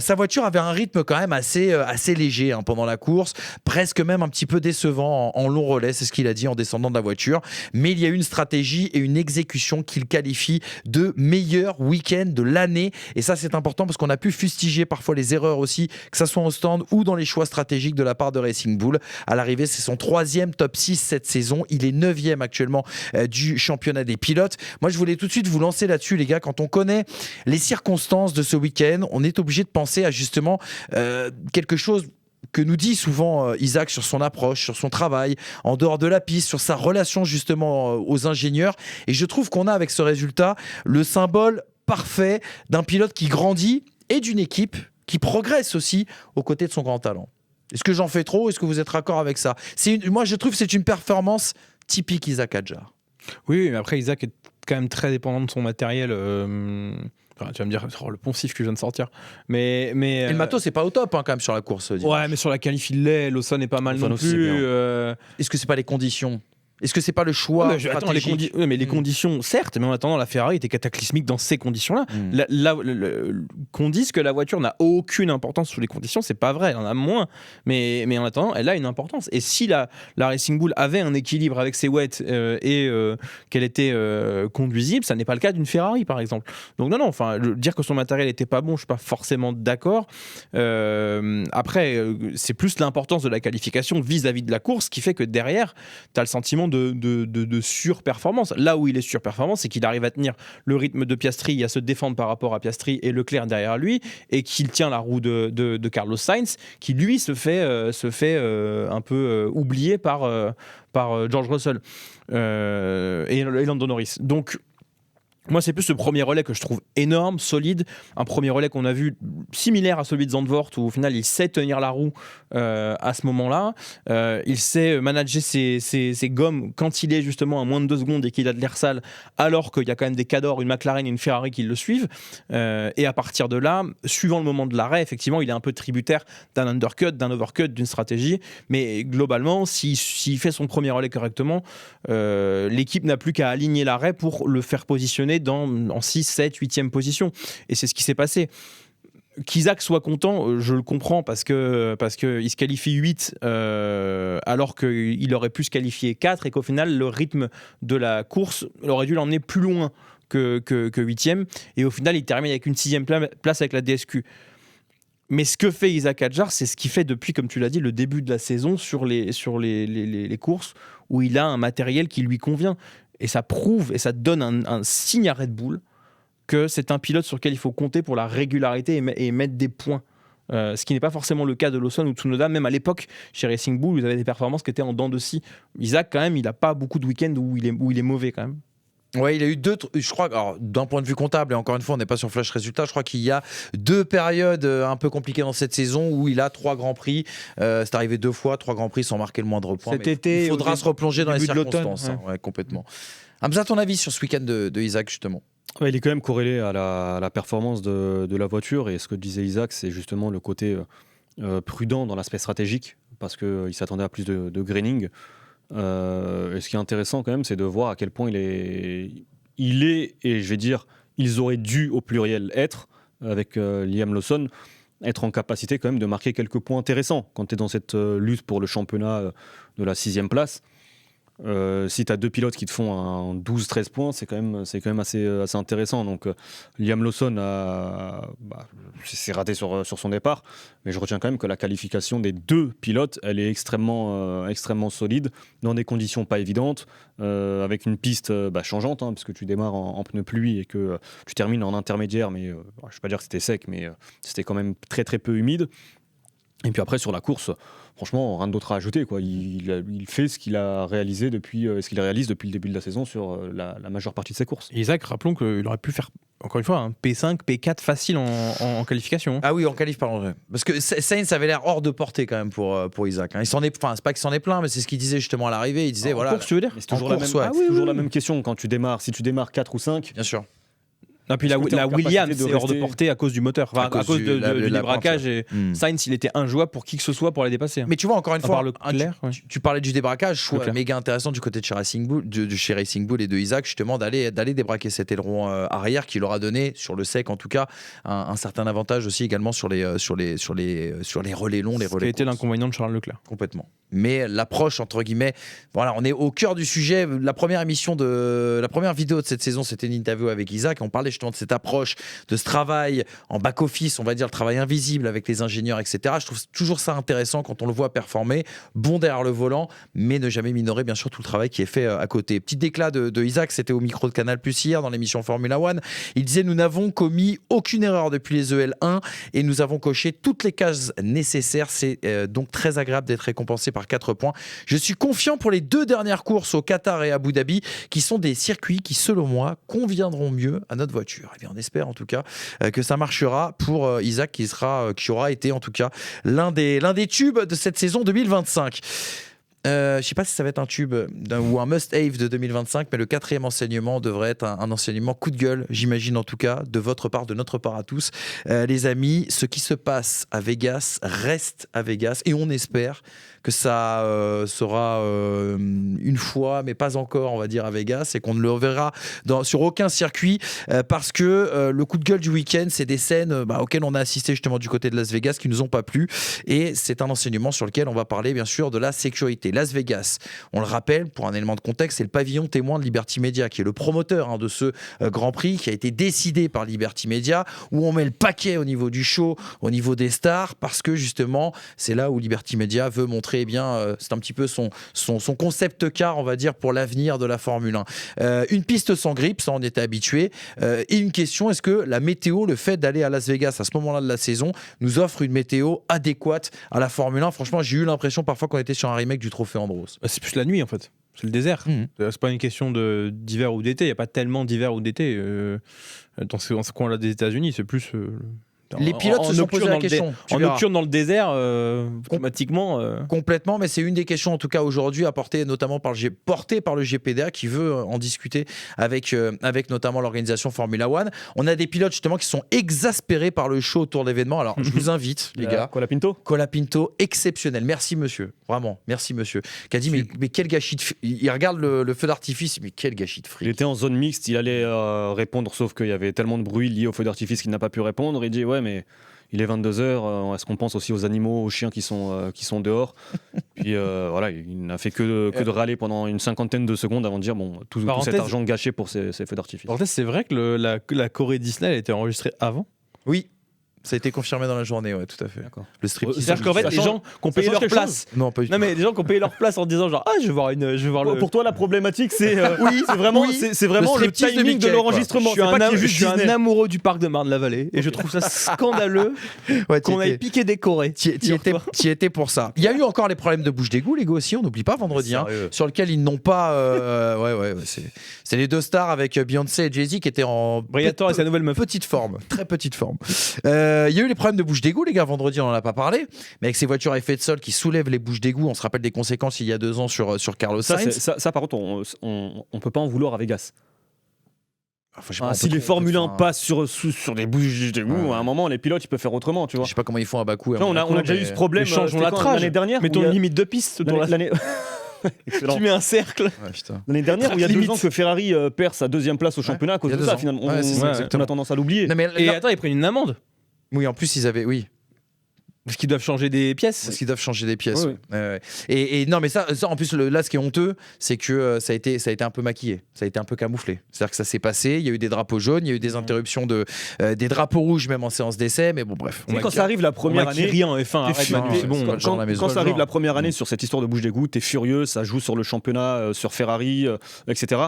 Sa voiture avait un rythme quand même assez léger pendant la course, presque même un petit peu décevant en long relais, c'est ce qu'il a dit en descendant de la voiture. Mais il y a eu une stratégie et une exécution qu'il qualifie de meilleur week-end de l'année. Et ça, c'est important parce qu'on a pu fustiger parfois les erreurs aussi, que ça soit au stand ou dans les choix stratégiques de la part de Racing Bull. À l'arrivée, c'est son 3e top 6 cette saison. Il est 9e actuellement du championnat des pilotes. Moi, je voulais tout de suite vous lancer là-dessus, les gars. Quand on connaît les circonstances de ce week-end, on est obligé de penser à justement quelque chose que nous dit souvent Isack sur son approche, sur son travail, en dehors de la piste, sur sa relation justement aux ingénieurs. Et je trouve qu'on a avec ce résultat le symbole parfait d'un pilote qui grandit et d'une équipe qui progresse aussi aux côtés de son grand talent. Est-ce que j'en fais trop ? Est-ce que vous êtes raccord avec ça ? Moi, je trouve que c'est une performance typique Isack Hadjar. Oui, mais après, Isack est quand même très dépendant de son matériel. Enfin, tu vas me dire, le poncif que je viens de sortir. Mais et le matos, c'est pas au top quand même sur la course. Ouais, mais sur la qualif, il l'est. Lawson n'est pas mal non plus. Est-ce que c'est pas les conditions ? Est-ce que c'est pas le choix stratégique ? Les conditions, certes, mais en attendant, la Ferrari était cataclysmique dans ces conditions-là. Qu'on dise que la voiture n'a aucune importance sous les conditions, c'est pas vrai, elle en a moins. Mais en attendant, elle a une importance. Et si la Racing Bull avait un équilibre avec ses wets et qu'elle était conduisible, ça n'est pas le cas d'une Ferrari, par exemple. Donc non, dire que son matériel n'était pas bon, je suis pas forcément d'accord. Après, c'est plus l'importance de la qualification vis-à-vis de la course qui fait que derrière, tu as le sentiment forcément de surperformance. Là où il est surperformance, c'est qu'il arrive à tenir le rythme de Piastri, à se défendre par rapport à Piastri et Leclerc derrière lui, et qu'il tient la roue de Carlos Sainz, qui lui se fait un peu oublier par George Russell et Lando Norris. Donc moi, c'est plus ce premier relais que je trouve énorme, solide. Un premier relais qu'on a vu similaire à celui de Zandvoort, où au final, il sait tenir la roue à ce moment-là. Il sait manager ses gommes quand il est justement à moins de 2 secondes et qu'il a de l'air sale, alors qu'il y a quand même des Cador, une McLaren et une Ferrari qui le suivent. Et à partir de là, suivant le moment de l'arrêt, effectivement, il est un peu tributaire d'un undercut, d'un overcut, d'une stratégie. Mais globalement, s'il fait son premier relais correctement, l'équipe n'a plus qu'à aligner l'arrêt pour le faire positionner en 6, 7, 8e position. Et c'est ce qui s'est passé. Qu'Isaac soit content, je le comprends parce que il se qualifie 8 alors qu'il aurait pu se qualifier 4 et qu'au final, le rythme de la course aurait dû l'emmener plus loin que 8e. Et au final, il termine avec une 6e place avec la DSQ. Mais ce que fait Isaac Hadjar, c'est ce qu'il fait depuis, comme tu l'as dit, le début de la saison sur les courses où il a un matériel qui lui convient. Et ça prouve et ça donne un signe à Red Bull que c'est un pilote sur lequel il faut compter pour la régularité et mettre des points. Ce qui n'est pas forcément le cas de Lawson ou Tsunoda. Même à l'époque, chez Racing Bull, vous avez des performances qui étaient en dents de scie. Isaac, quand même, il n'a pas beaucoup de week-ends où il est mauvais quand même. Ouais, il a eu je crois, alors, d'un point de vue comptable, et encore une fois, on n'est pas sur Flash Résultat, je crois qu'il y a 2 périodes un peu compliquées dans cette saison où il a 3 Grands Prix. C'est arrivé 2 fois, 3 Grands Prix sans marquer le moindre point. Cet été, il faudra se replonger dans les circonstances. Ouais. Ouais, complètement. Hamza, ton avis sur ce week-end de Isaac, justement? Ouais, il est quand même corrélé à la performance de la voiture, et ce que disait Isaac, c'est justement le côté prudent dans l'aspect stratégique, parce qu'il s'attendait à plus de graining. Et ce qui est intéressant quand même, c'est de voir à quel point il est, et je vais dire, ils auraient dû au pluriel être, avec Liam Lawson, être en capacité quand même de marquer quelques points intéressants quand tu es dans cette lutte pour le championnat de la 6e place. Si tu as 2 pilotes qui te font un 12-13 points, c'est quand même assez intéressant. Donc Liam Lawson s'est raté sur son départ, mais je retiens quand même que la qualification des 2 pilotes, elle est extrêmement solide, dans des conditions pas évidentes, avec une piste changeante, puisque tu démarres en pneu pluie et que tu termines en intermédiaire, mais je ne vais pas dire que c'était sec, mais c'était quand même très très peu humide. Et puis après, sur la course, franchement, rien d'autre à ajouter, quoi. Il fait ce qu'il a réalisé ce qu'il réalise depuis le début de la saison sur la majeure partie de ses courses. Isaac, rappelons qu'il aurait pu faire, encore une fois, un P5, P4 facile en qualification. Ah oui, en qualif, pardon. Parce que Sainz avait l'air hors de portée quand même pour Isaac. Il s'en est, c'est pas qu'il s'en est plein, mais c'est ce qu'il disait justement à l'arrivée. Il disait, voilà. Course, tu veux dire ? C'est toujours, la même question quand tu démarres. Si tu démarres 4 ou 5, bien sûr. Non, puis la Williams, c'est hors de portée à cause du moteur, à cause du débraquage. Et Sainz, il était injouable pour qui que ce soit pour la dépasser. Mais tu vois, encore une fois, tu parlais du débraquage, je trouve méga intéressant du côté de chez Racing Bull, et de Isaac, justement, d'aller débraquer cet aileron arrière qui leur a donné, sur le sec en tout cas, un certain avantage aussi également sur les relais longs, les relais courts. Ce qui a été l'inconvénient de Charles Leclerc. Complètement. Mais l'approche, entre guillemets, voilà, on est au cœur du sujet. La première vidéo de cette saison, c'était une interview avec Isaac. On parlait justement de cette approche, de ce travail en back-office, on va dire le travail invisible avec les ingénieurs, etc. Je trouve toujours ça intéressant quand on le voit performer, bon derrière le volant, mais ne jamais minorer bien sûr tout le travail qui est fait à côté. Petit déclat de Isaac, c'était au micro de Canal+ hier dans l'émission Formula One. Il disait: nous n'avons commis aucune erreur depuis les EL1 et nous avons coché toutes les cases nécessaires. C'est donc très agréable d'être récompensé par 4 points. Je suis confiant pour les 2 dernières courses au Qatar et à Abu Dhabi, qui sont des circuits qui, selon moi, conviendront mieux à notre voiture. Eh bien, on espère en tout cas que ça marchera pour Isaac, qui aura été en tout cas l'un des tubes de cette saison 2025. Je ne sais pas si ça va être un tube ou un must-have de 2025, mais le 4e enseignement devrait être un enseignement coup de gueule, j'imagine en tout cas, de votre part, de notre part à tous. Les amis, ce qui se passe à Vegas reste à Vegas, et on espère que ça sera une fois, mais pas encore, on va dire, à Vegas, et qu'on ne le reverra sur aucun circuit, parce que le coup de gueule du week-end, c'est des scènes auxquelles on a assisté justement du côté de Las Vegas qui ne nous ont pas plu, et c'est un enseignement sur lequel on va parler bien sûr de la sécurité. Las Vegas, on le rappelle, pour un élément de contexte, c'est le pavillon témoin de Liberty Media, qui est le promoteur de ce Grand Prix, qui a été décidé par Liberty Media, où on met le paquet au niveau du show, au niveau des stars, parce que justement, c'est là où Liberty Media veut montrer, c'est un petit peu son concept car, on va dire, pour l'avenir de la Formule 1. Une piste sans grippe, ça on était habitué. Et une question, est-ce que la météo, le fait d'aller à Las Vegas à ce moment-là de la saison, nous offre une météo adéquate à la Formule 1? Franchement, j'ai eu l'impression parfois qu'on était sur un remake du Trophée Andros. C'est plus la nuit en fait. C'est le désert. C'est pas une question d'hiver ou d'été. Il n'y a pas tellement d'hiver ou d'été dans ce coin-là des États-Unis. C'est plus. Les pilotes se sont posé la question. En nocturne dans le désert, automatiquement. Complètement, mais c'est une des questions en tout cas aujourd'hui apportée notamment portée par le GPDA qui veut en discuter avec notamment l'organisation Formula One. On a des pilotes justement qui sont exaspérés par le show autour de l'événement. Alors je vous invite les gars. Colapinto, exceptionnel. Merci monsieur, vraiment, merci monsieur. Qui a dit mais quel gâchis de il regarde le feu d'artifice, mais quel gâchis de fric. Il était en zone mixte, il allait répondre sauf qu'il y avait tellement de bruit lié au feu d'artifice qu'il n'a pas pu répondre. Il dit ouais mais il est 22h, est-ce qu'on pense aussi aux animaux, aux chiens qui sont dehors? Puis voilà, il n'a fait que de râler pendant une cinquantaine de secondes avant de dire bon, tout cet argent gâché pour ces feux d'artifice. En fait, c'est vrai que la Corée Disney elle a été enregistrée avant. Oui. Ça a été confirmé dans la journée, ouais, tout à fait. D'accord. Le striptease. C'est-à-dire qu'en fait, les gens qui ont payé leur place. Non, pas du tout. Non, mais les gens qui ont payé leur place en disant genre je vais voir le. Pour toi, la problématique, c'est c'est vraiment le timing de l'enregistrement. Je suis un amoureux du parc de Marne-la-Vallée et je trouve ça scandaleux qu'on aille piquer des Corées. T'y étais pour ça. Il y a eu encore les problèmes de bouche d'égout, les gars aussi, on n'oublie pas vendredi, sur lequel ils n'ont pas. C'est les deux stars avec Beyoncé et Jay-Z qui étaient en. Briator et sa nouvelle meuf. Petite forme, très petite forme. Il y a eu les problèmes de bouche d'égout, les gars, vendredi, on n'en a pas parlé, mais avec ces voitures à effet de sol qui soulèvent les bouches d'égout, on se rappelle des conséquences il y a 2 ans sur Carlos Sainz. Ça, par contre, on peut pas en vouloir à Vegas. Enfin, si les Formule 1 passent sur des bouches d'égout, à un moment, les pilotes ils peuvent faire autrement, tu vois. Je sais pas comment ils font à Bakou. On a déjà eu ce problème. Changeons la trage l'année dernière. Mettons une limite de piste. L'année. Tu mets un cercle. L'année dernière, où il y a 2 ans que Ferrari perd sa 2e place au championnat à cause de ça, finalement. On a tendance à l'oublier. Et attends, ils prennent une amende. Oui, en plus, ils avaient. Oui. Parce qu'ils doivent changer des pièces. Parce qu'ils doivent changer des pièces. Oui. Et non, mais ça en plus, là, ce qui est honteux, c'est que ça a été un peu maquillé, ça a été un peu camouflé. C'est-à-dire que ça s'est passé, il y a eu des drapeaux jaunes, il y a eu des interruptions des drapeaux rouges, même en séance d'essai, mais bon, bref. Quand ça arrive la première année. Rien en F1, arrête, Manu, c'est bon. Quand ça arrive la première année sur cette histoire de bouche d'égout, t'es furieux, ça joue sur le championnat, sur Ferrari, etc.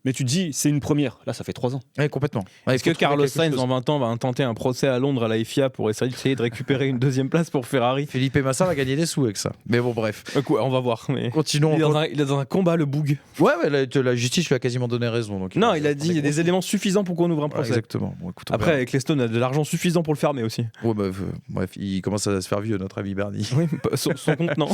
Mais tu te dis, c'est une première. Là, ça fait 3 ans. Oui, complètement. Est-ce que Carlos Sainz, en 20 ans, va intenter un procès à Londres à la FIA pour essayer de récupérer une 2e place pour Ferrari? Felipe Massa va gagner des sous avec ça. Mais bon, bref. On va voir. Mais... Continuons. Il est dans un combat, le boug. Ouais, la justice lui a quasiment donné raison. Donc non, il a dit il y a des éléments suffisants pour qu'on ouvre un procès. Exactement. Bon, écoute, après, Ecclestone a de l'argent suffisant pour le fermer aussi. Ouais, bref, il commence à se faire vieux, notre ami Bernie. Oui, son contenant.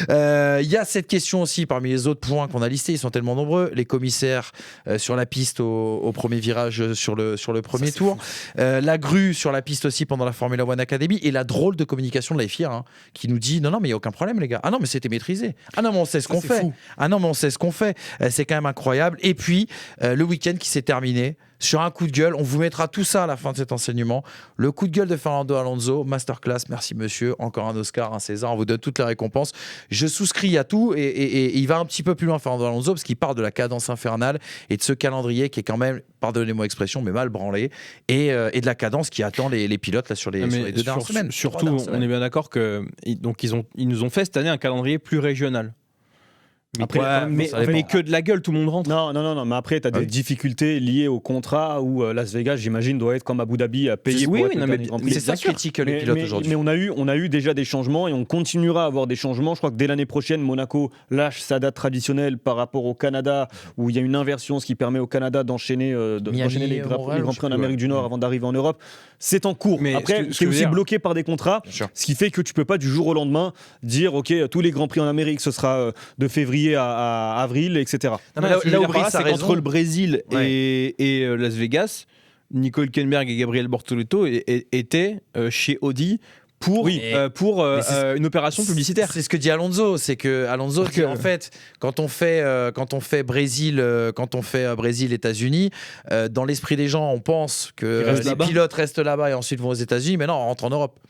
Il y a cette question aussi, parmi les autres points qu'on a listés, ils sont tellement nombreux. Les commissaires sur la piste au premier virage sur le premier tour, la grue sur la piste aussi pendant la Formula One Academy, et la drôle de communication de la FIA qui nous dit non mais il n'y a aucun problème les gars, ah non mais c'était maîtrisé, ah non mais on sait ce qu'on fait, ah non mais on sait ce qu'on fait, c'est quand même incroyable. Et puis le week-end qui s'est terminé sur un coup de gueule, on vous mettra tout ça à la fin de cet enseignement, le coup de gueule de Fernando Alonso, masterclass, merci monsieur, encore un Oscar, un César, on vous donne toutes les récompenses, je souscris à tout, et il va un petit peu plus loin Fernando Alonso parce qu'il parle de la cadence infernale et de ce calendrier qui est quand même, pardonnez-moi l'expression, mais mal branlé, et de la cadence qui attend les pilotes là, sur les 2 dernières semaines. Surtout, on est bien d'accord que donc ils nous ont fait cette année un calendrier plus régional. Après, mais que de la gueule, tout le monde rentre. Non, mais après, tu as des difficultés liées au contrat où Las Vegas, j'imagine, doit être comme Abu Dhabi à payer pour être mais c'est ça qui critique les pilotes aujourd'hui. Mais on a eu déjà des changements et on continuera à avoir des changements. Je crois que dès l'année prochaine, Monaco lâche sa date traditionnelle par rapport au Canada, où il y a une inversion, ce qui permet au Canada d'enchaîner les Grands Prix en Amérique du Nord avant d'arriver en Europe. C'est en cours. Mais après, c'est aussi bloqué par des contrats, ce qui fait que tu peux pas du jour au lendemain dire ok, tous les Grands Prix en Amérique, ce sera de février à avril, etc. Là où c'est qu'entre le Brésil et Las Vegas, Nico Hülkenberg et Gabriel Bortoleto étaient chez Audi pour une opération publicitaire. C'est ce que dit Alonso, c'est que Alonso dit en fait quand on fait Brésil États-Unis, dans l'esprit des gens, on pense que les pilotes restent là-bas et ensuite vont aux États-Unis, mais non, on rentre en Europe.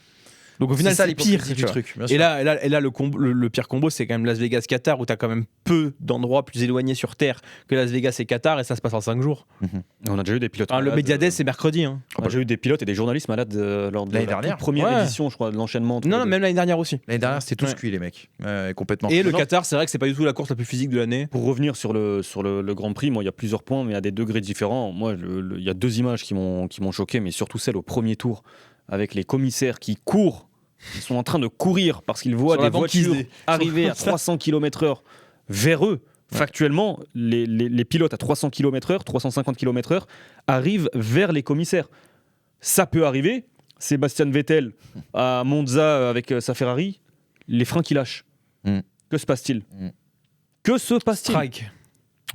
Donc au final, ça c'est pire. l'hypocrisie du truc. bien Et sûr. là le pire combo, c'est quand même Las Vegas-Qatar, où tu as quand même peu d'endroits plus éloignés sur Terre que Las Vegas et Qatar, et ça se passe en 5 jours. On a déjà eu des pilotes. Le malades, Mediades, c'est mercredi. Hein. On a déjà eu des pilotes et des journalistes malades lors de L'année la dernière. toute première Ouais. édition, je crois, de l'enchaînement. entre Non, les deux. même l'année dernière aussi. L'année dernière, c'était tous Ouais. cuits, les mecs. Complètement. Et le Non. Qatar, c'est vrai que c'est pas du tout la course la plus physique de l'année. Pour revenir sur le Grand Prix, moi, il y a plusieurs points, mais à des degrés différents. Moi, il y a 2 images qui m'ont choqué, mais surtout celle au premier tour, avec les commissaires qui courent. Ils sont en train de courir parce qu'ils voient Sur la des voitures banquise. arriver à 300 km/h vers eux. Factuellement, les pilotes à 300 km/h, 350 km/h arrivent vers les commissaires. Ça peut arriver. Sébastien Vettel à Monza avec sa Ferrari, les freins qui lâchent. Mm. Que se passe-t-il Mm. Que se passe-t-il Strike.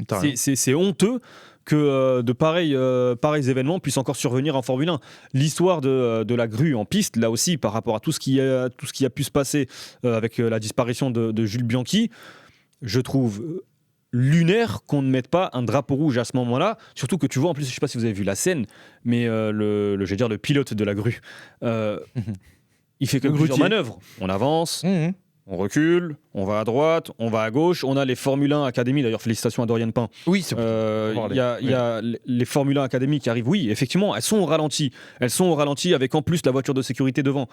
T'as raison. C'est honteux que de pareils événements puissent encore survenir en Formule 1. L'histoire de la grue en piste, là aussi, par rapport à tout ce qui a pu se passer avec la disparition de Jules Bianchi, je trouve lunaire qu'on ne mette pas un drapeau rouge à ce moment-là. Surtout que tu vois, en plus, je ne sais pas si vous avez vu la scène, mais le pilote de la grue, il fait que Le plusieurs grutier. manœuvres. On avance, Mhm. on recule, on va à droite, on va à gauche. On a les Formule 1 Academy, d'ailleurs félicitations à Dorian Pain. Oui, c'est Il y a les Formule 1 Academy qui arrivent. Oui, effectivement, elles sont au ralenti. Elles sont au ralenti avec en plus la voiture de sécurité devant.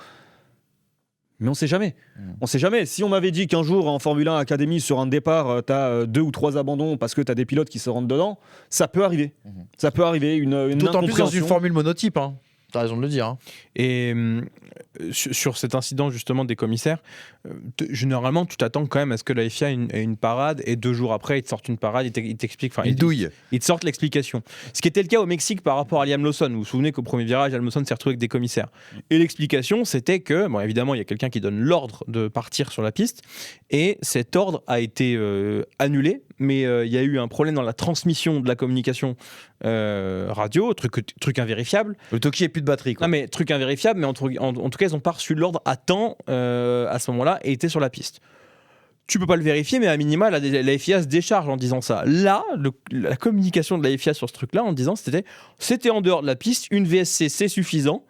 Mais on sait jamais. On sait jamais. Si on m'avait dit qu'un jour en Formule 1 Academy, sur un départ, tu as 2 ou 3 abandons parce que tu as des pilotes qui se rentrent dedans, ça peut arriver. Ça peut arriver. Une D'autant plus dans une incompréhension. formule monotype. Hein. T'as raison de le dire. Hein. Et sur cet incident justement des commissaires, généralement tu t'attends quand même à ce que la FIA ait une parade, et 2 jours après ils te sortent une parade, ils t'expliquent, enfin Il douille. ils te sortent l'explication. Ce qui était le cas au Mexique par rapport à Liam Lawson. Vous vous souvenez qu'au premier virage, Liam Lawson s'est retrouvé avec des commissaires. Et l'explication, c'était que, bon, évidemment, il y a quelqu'un qui donne l'ordre de partir sur la piste, et cet ordre a été annulé, mais il y a eu un problème dans la transmission de la communication radio, truc invérifiable. Le Toki est plus de batterie. Quoi. Non, mais truc invérifiable, mais en tout cas, ils n'ont pas reçu l'ordre à temps à ce moment-là et étaient sur la piste. Tu peux pas le vérifier, mais à minima, la FIA se décharge en disant ça. Là, la communication de la FIA sur ce truc-là, en disant c'était en dehors de la piste, une VSC, c'est suffisant.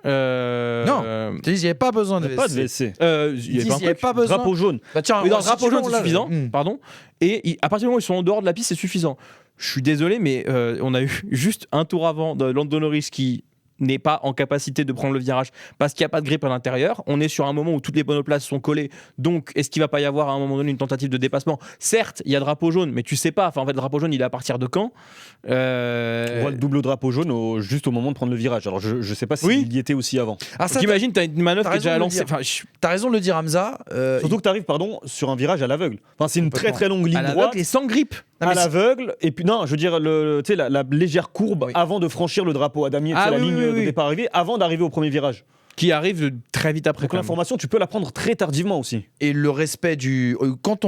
Non, ils disent il n'y avait pas besoin de Pas de VSC. Il Ils disent il n'y avait pas besoin. Drapeau jaune. Bah, tiens, mais dans le si drapeau tu veux, jaune, on c'est l'a- suffisant. Mm. Pardon. Et à partir du moment où ils sont en dehors de la piste, c'est suffisant. Je suis désolé, mais on a eu juste un tour avant de Lando Norris qui n'est pas en capacité de prendre le virage parce qu'il n'y a pas de grippe à l'intérieur. On est sur un moment où toutes les monoplaces sont collées. Donc, est-ce qu'il va pas y avoir à un moment donné une tentative de dépassement ? Certes, il y a drapeau jaune, mais tu sais pas. Enfin, en fait, le drapeau jaune, il est à partir de quand ? On voit le double drapeau jaune juste au moment de prendre le virage. Alors je sais pas s'il Oui. y était aussi avant. Ah, ça, Donc, imagine, tu as une manœuvre t'as qui est déjà raison de le lancée. dire. Enfin, t'as raison de le dire, Hamza. Surtout que tu arrives sur un virage à l'aveugle. Enfin, c'est une très très longue ligne à droite. l'aveugle et sans grippe. À l'aveugle, et puis non, je veux dire, tu sais, la légère courbe Oui. avant de franchir le drapeau à damier, tu sais, Ah la oui, ligne oui, de oui. départ arrivée, avant d'arriver au premier virage. Qui arrive très vite après. Donc quand même. l'information, tu peux la prendre très tardivement aussi. Et le respect du. Quand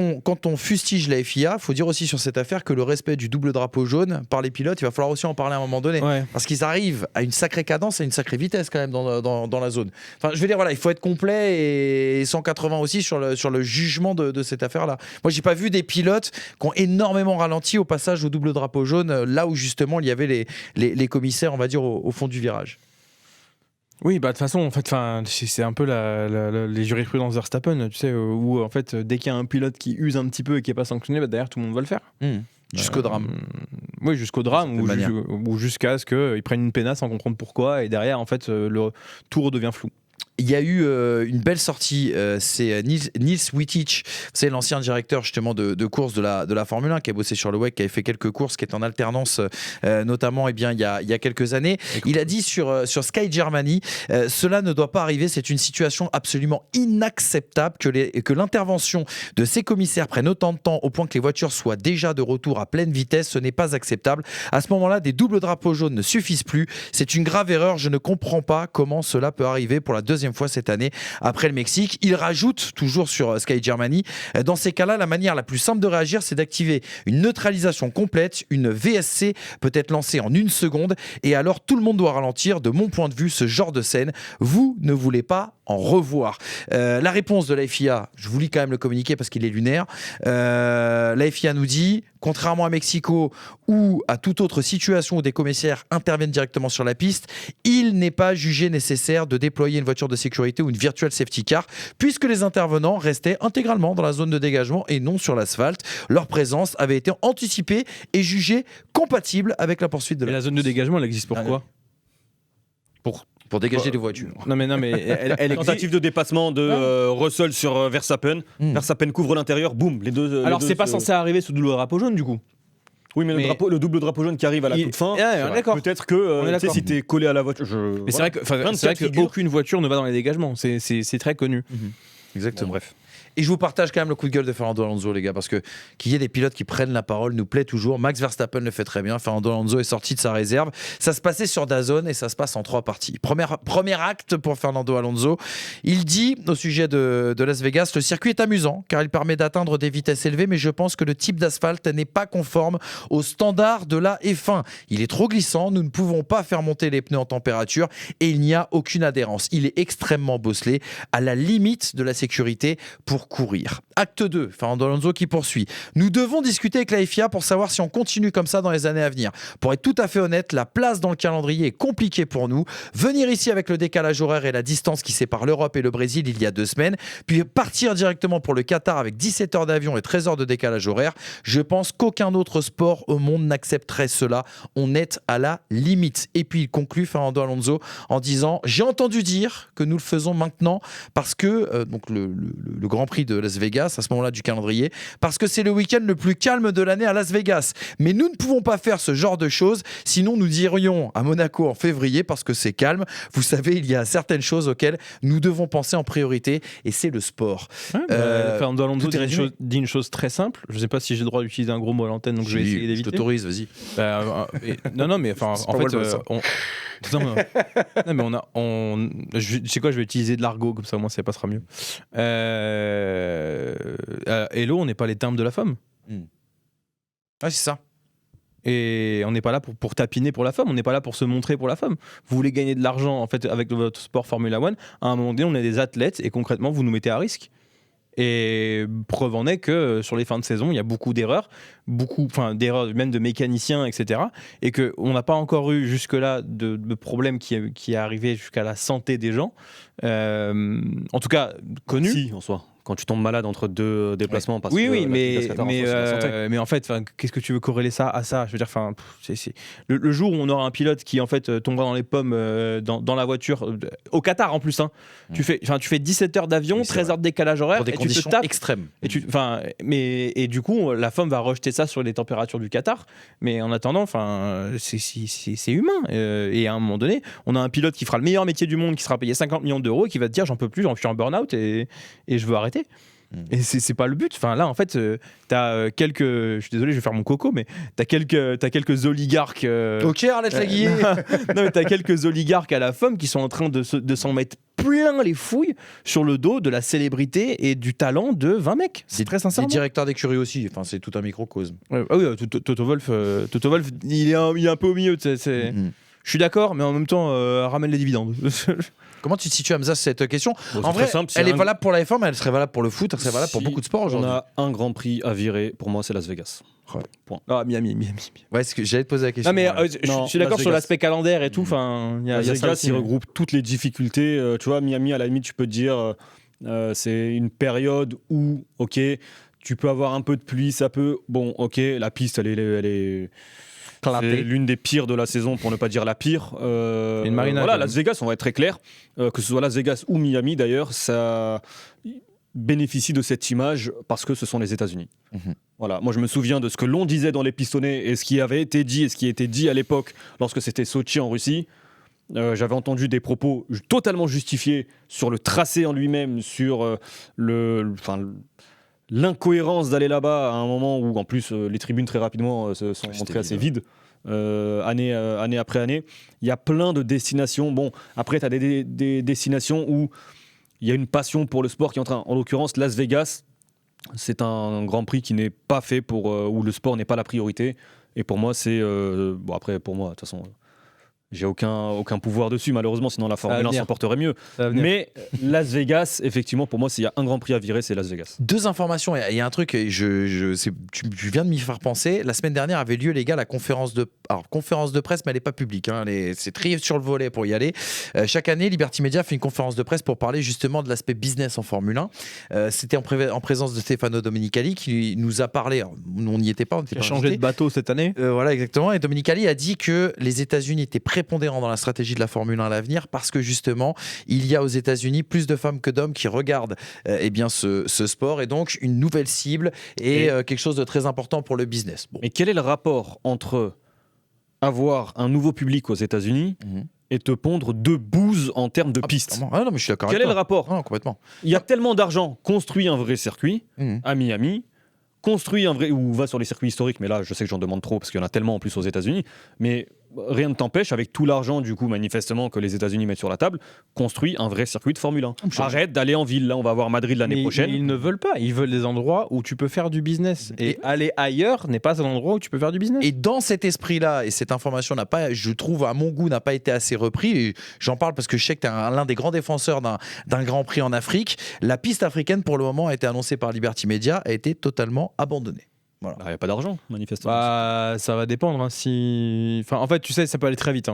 on fustige la FIA, il faut dire aussi sur cette affaire que le respect du double drapeau jaune par les pilotes, il va falloir aussi en parler à un moment donné. Ouais. Parce qu'ils arrivent à une sacrée cadence et une sacrée vitesse quand même dans la zone. Enfin, je veux dire, voilà, il faut être complet et 180 aussi sur le jugement de cette affaire-là. Moi, j'ai pas vu des pilotes qui ont énormément ralenti au passage au double drapeau jaune, là où justement il y avait les commissaires, on va dire, au fond du virage. Oui, bah de toute façon, en fait, c'est un peu les jurisprudences Verstappen, tu sais, où en fait, dès qu'il y a un pilote qui use un petit peu et qui n'est pas sanctionné, bah, derrière tout le monde va le faire. Jusqu'au drame. Oui, jusqu'au drame, D'une certaine ou jusqu'à ce qu'ils prennent une pénasse sans comprendre pourquoi, et derrière, en fait, le tout redevient flou. Il y a eu une belle sortie, c'est Nils Wittich, c'est l'ancien directeur justement de course de la Formule 1 qui a bossé sur le WEC, qui avait fait quelques courses, qui est en alternance notamment il y a quelques années. Il a dit sur Sky Germany, cela ne doit pas arriver, c'est une situation absolument inacceptable que l'intervention de ces commissaires prenne autant de temps au point que les voitures soient déjà de retour à pleine vitesse, ce n'est pas acceptable. À ce moment-là, des doubles drapeaux jaunes ne suffisent plus, c'est une grave erreur, je ne comprends pas comment cela peut arriver pour la deuxième fois cette année après le Mexique. Il rajoute, toujours sur Sky Germany, dans ces cas-là, la manière la plus simple de réagir, c'est d'activer une neutralisation complète. Une VSC peut être lancée en 1 seconde et alors tout le monde doit ralentir. De mon point de vue, ce genre de scène, vous ne voulez pas en revoir. La réponse de la FIA, je vous lis quand même le communiqué parce qu'il est lunaire. La FIA nous dit contrairement à Mexico ou à toute autre situation où des commissaires interviennent directement sur la piste, il n'est pas jugé nécessaire de déployer une voiture de sécurité ou une virtual safety car, puisque les intervenants restaient intégralement dans la zone de dégagement et non sur l'asphalte. Leur présence avait été anticipée et jugée compatible avec la poursuite de Et la zone de dégagement, elle existe pourquoi ? Pour dégager les voitures. Non mais elle existe. Tentative de dépassement de Russell sur Verstappen. Verstappen couvre l'intérieur, boum, les deux. Alors c'est pas censé arriver sous double drapeau jaune du coup. Oui, mais le double drapeau jaune qui arrive à la toute fin, peut-être que si t'es collé à la voiture. Mais c'est vrai qu'aucune voiture ne va dans les dégagements, c'est très connu. Exactement. Bon, bref. Et je vous partage quand même le coup de gueule de Fernando Alonso, les gars, parce que qu'il y ait des pilotes qui prennent la parole nous plaît toujours. Max Verstappen le fait très bien. Fernando Alonso est sorti de sa réserve. Ça se passait sur DAZN et ça se passe en 3 parties. Premier acte pour Fernando Alonso. Il dit au sujet de Las Vegas, le circuit est amusant car il permet d'atteindre des vitesses élevées, mais je pense que le type d'asphalte n'est pas conforme aux standards de la F1. Il est trop glissant, nous ne pouvons pas faire monter les pneus en température et il n'y a aucune adhérence. Il est extrêmement bosselé, à la limite de la sécurité pour courir. Acte 2, Fernando Alonso qui poursuit. Nous devons discuter avec la FIA pour savoir si on continue comme ça dans les années à venir. Pour être tout à fait honnête, la place dans le calendrier est compliquée pour nous. Venir ici avec le décalage horaire et la distance qui sépare l'Europe et le Brésil il y a 2 semaines, puis partir directement pour le Qatar avec 17 heures d'avion et 13 heures de décalage horaire, je pense qu'aucun autre sport au monde n'accepterait cela. On est à la limite. Et puis il conclut Fernando Alonso en disant « J'ai entendu dire que nous le faisons maintenant parce que donc le Grand Prix de Las Vegas à ce moment-là du calendrier, parce que c'est le week-end le plus calme de l'année à Las Vegas. Mais nous ne pouvons pas faire ce genre de choses, sinon nous irions à Monaco en février parce que c'est calme. Vous savez, il y a certaines choses auxquelles nous devons penser en priorité et c'est le sport. Fernando Alonso dit une chose très simple. Je ne sais pas si j'ai le droit d'utiliser un gros mot à l'antenne, donc je vais essayer d'éviter. Je t'autorise, vas-y. Non, mais enfin, en fait, non, mais je sais quoi, je vais utiliser de l'argot comme ça, au moins ça passera mieux. Hello, on n'est pas les termes de la femme. Ouais, c'est ça. Et on n'est pas là pour tapiner pour la femme, on n'est pas là pour se montrer pour la femme. Vous voulez gagner de l'argent en fait avec votre sport Formula One, à un moment donné on est des athlètes et concrètement vous nous mettez à risque. Et preuve en est que sur les fins de saison il y a beaucoup d'erreurs d'erreurs même de mécaniciens, etc. Et qu'on n'a pas encore eu jusque-là de problème qui est arrivé jusqu'à la santé des gens, en tout cas connu. Si, en soi. Quand tu tombes malade entre 2 déplacements, parce que mais en fait, qu'est-ce que tu veux corréler ça à ça ? Je veux dire, le jour où on aura un pilote qui en fait tombera dans les pommes dans la voiture au Qatar en plus, hein, tu fais 17 heures d'avion, 13 heures de décalage horaire, pour des conditions tu te tapes extrêmes. Et du coup, la femme va rejeter ça sur les températures du Qatar. Mais en attendant, c'est humain. Et à un moment donné, on a un pilote qui fera le meilleur métier du monde, qui sera payé 50 millions d'euros et qui va te dire j'en peux plus, je suis en burn-out et je veux arrêter. Et c'est pas le but. Enfin là en fait t'as quelques, je suis désolé je vais faire mon coco, mais t'as quelques oligarques ok Arlette Laguiller. Non mais t'as quelques oligarques à la femme qui sont en train de s'en mettre plein les fouilles sur le dos de la célébrité et du talent de 20 mecs. C'est très sincèrement. Les directeurs d'écurie aussi, enfin c'est tout un microcosme. Ah oui, Toto Wolff il est un peu au milieu, je suis d'accord, mais en même temps ramène les dividendes. Comment tu te situes, Hamza, sur cette question ? En vrai, simple, elle est valable pour la F1, mais elle serait valable pour le foot, elle serait valable pour beaucoup de sports aujourd'hui. On a un Grand Prix à virer, pour moi c'est Las Vegas. Ouais. Point. Ah, Miami. Ouais, ce que j'allais te poser la question. Non, mais je suis d'accord sur l'aspect calendaire et tout. Las Vegas, il regroupe toutes les difficultés. Tu vois, Miami, à la limite, tu peux te dire, c'est une période où, ok, tu peux avoir un peu de pluie, ça peut. Bon, ok, la piste, elle est c'est l'une des pires de la saison, pour ne pas dire la pire. Voilà, Las Vegas, on va être très clair. Que ce soit Las Vegas ou Miami, d'ailleurs, ça bénéficie de cette image parce que ce sont les États-Unis. Voilà. Moi, je me souviens de ce que l'on disait dans les pistonnets et ce qui avait été dit et ce qui était dit à l'époque lorsque c'était Sochi en Russie. J'avais entendu des propos totalement justifiés sur le tracé en lui-même, sur l'incohérence d'aller là-bas à un moment où, en plus, les tribunes très rapidement se sont montrées assez vides, année après année. Il y a plein de destinations. Bon, après, tu as des destinations où il y a une passion pour le sport qui est en train. En l'occurrence, Las Vegas, c'est un Grand Prix qui n'est pas fait pour où le sport n'est pas la priorité. Et pour moi, c'est bon, après, pour moi, de toute façon, j'ai aucun pouvoir dessus, malheureusement, sinon la Formule 1 s'en porterait mieux. Mais Las Vegas, effectivement, pour moi, s'il y a un Grand Prix à virer, c'est Las Vegas. 2 informations, il y a un truc, tu viens de m'y faire penser. La semaine dernière avait lieu, les gars, la conférence de presse, mais elle n'est pas publique. Hein, c'est trié sur le volet pour y aller. Chaque année, Liberty Media fait une conférence de presse pour parler justement de l'aspect business en Formule 1. C'était en présence de Stefano Domenicali qui nous a parlé. Alors, on n'y était pas. Il a changé de bateau cette année. Voilà, exactement. Et Domenicali a dit que les États-Unis étaient prépondérants dans la stratégie de la Formule 1 à l'avenir parce que justement, il y a aux États-Unis plus de femmes que d'hommes qui regardent ce sport et donc une nouvelle cible et quelque chose de très important pour le business. Bon. Mais quel est le rapport entre avoir un nouveau public aux États-Unis et te pondre 2 bouses en termes de pistes? Non, mais je suis d'accord. Quel est le rapport? Complètement. Il y a tellement d'argent, construit un vrai circuit à Miami. Construit un vrai, ou va sur les circuits historiques, mais là je sais que j'en demande trop parce qu'il y en a tellement en plus aux États-Unis, mais rien ne t'empêche, avec tout l'argent du coup manifestement que les États-Unis mettent sur la table, construit un vrai circuit de Formule 1. Arrête d'aller en ville, là on va voir Madrid l'année prochaine. Mais ils ne veulent pas, ils veulent des endroits où tu peux faire du business. Et aller ailleurs n'est pas un endroit où tu peux faire du business. Et dans cet esprit-là, et cette information n'a pas, je trouve à mon goût, n'a pas été assez repris, et j'en parle parce que je sais que tu es l'un des grands défenseurs d'un Grand Prix en Afrique, la piste africaine pour le moment a été annoncée par Liberty Media, a été totalement abandonnée. Voilà. Il n'y a pas d'argent, manifestement. Ça va dépendre. En fait, tu sais, ça peut aller très vite.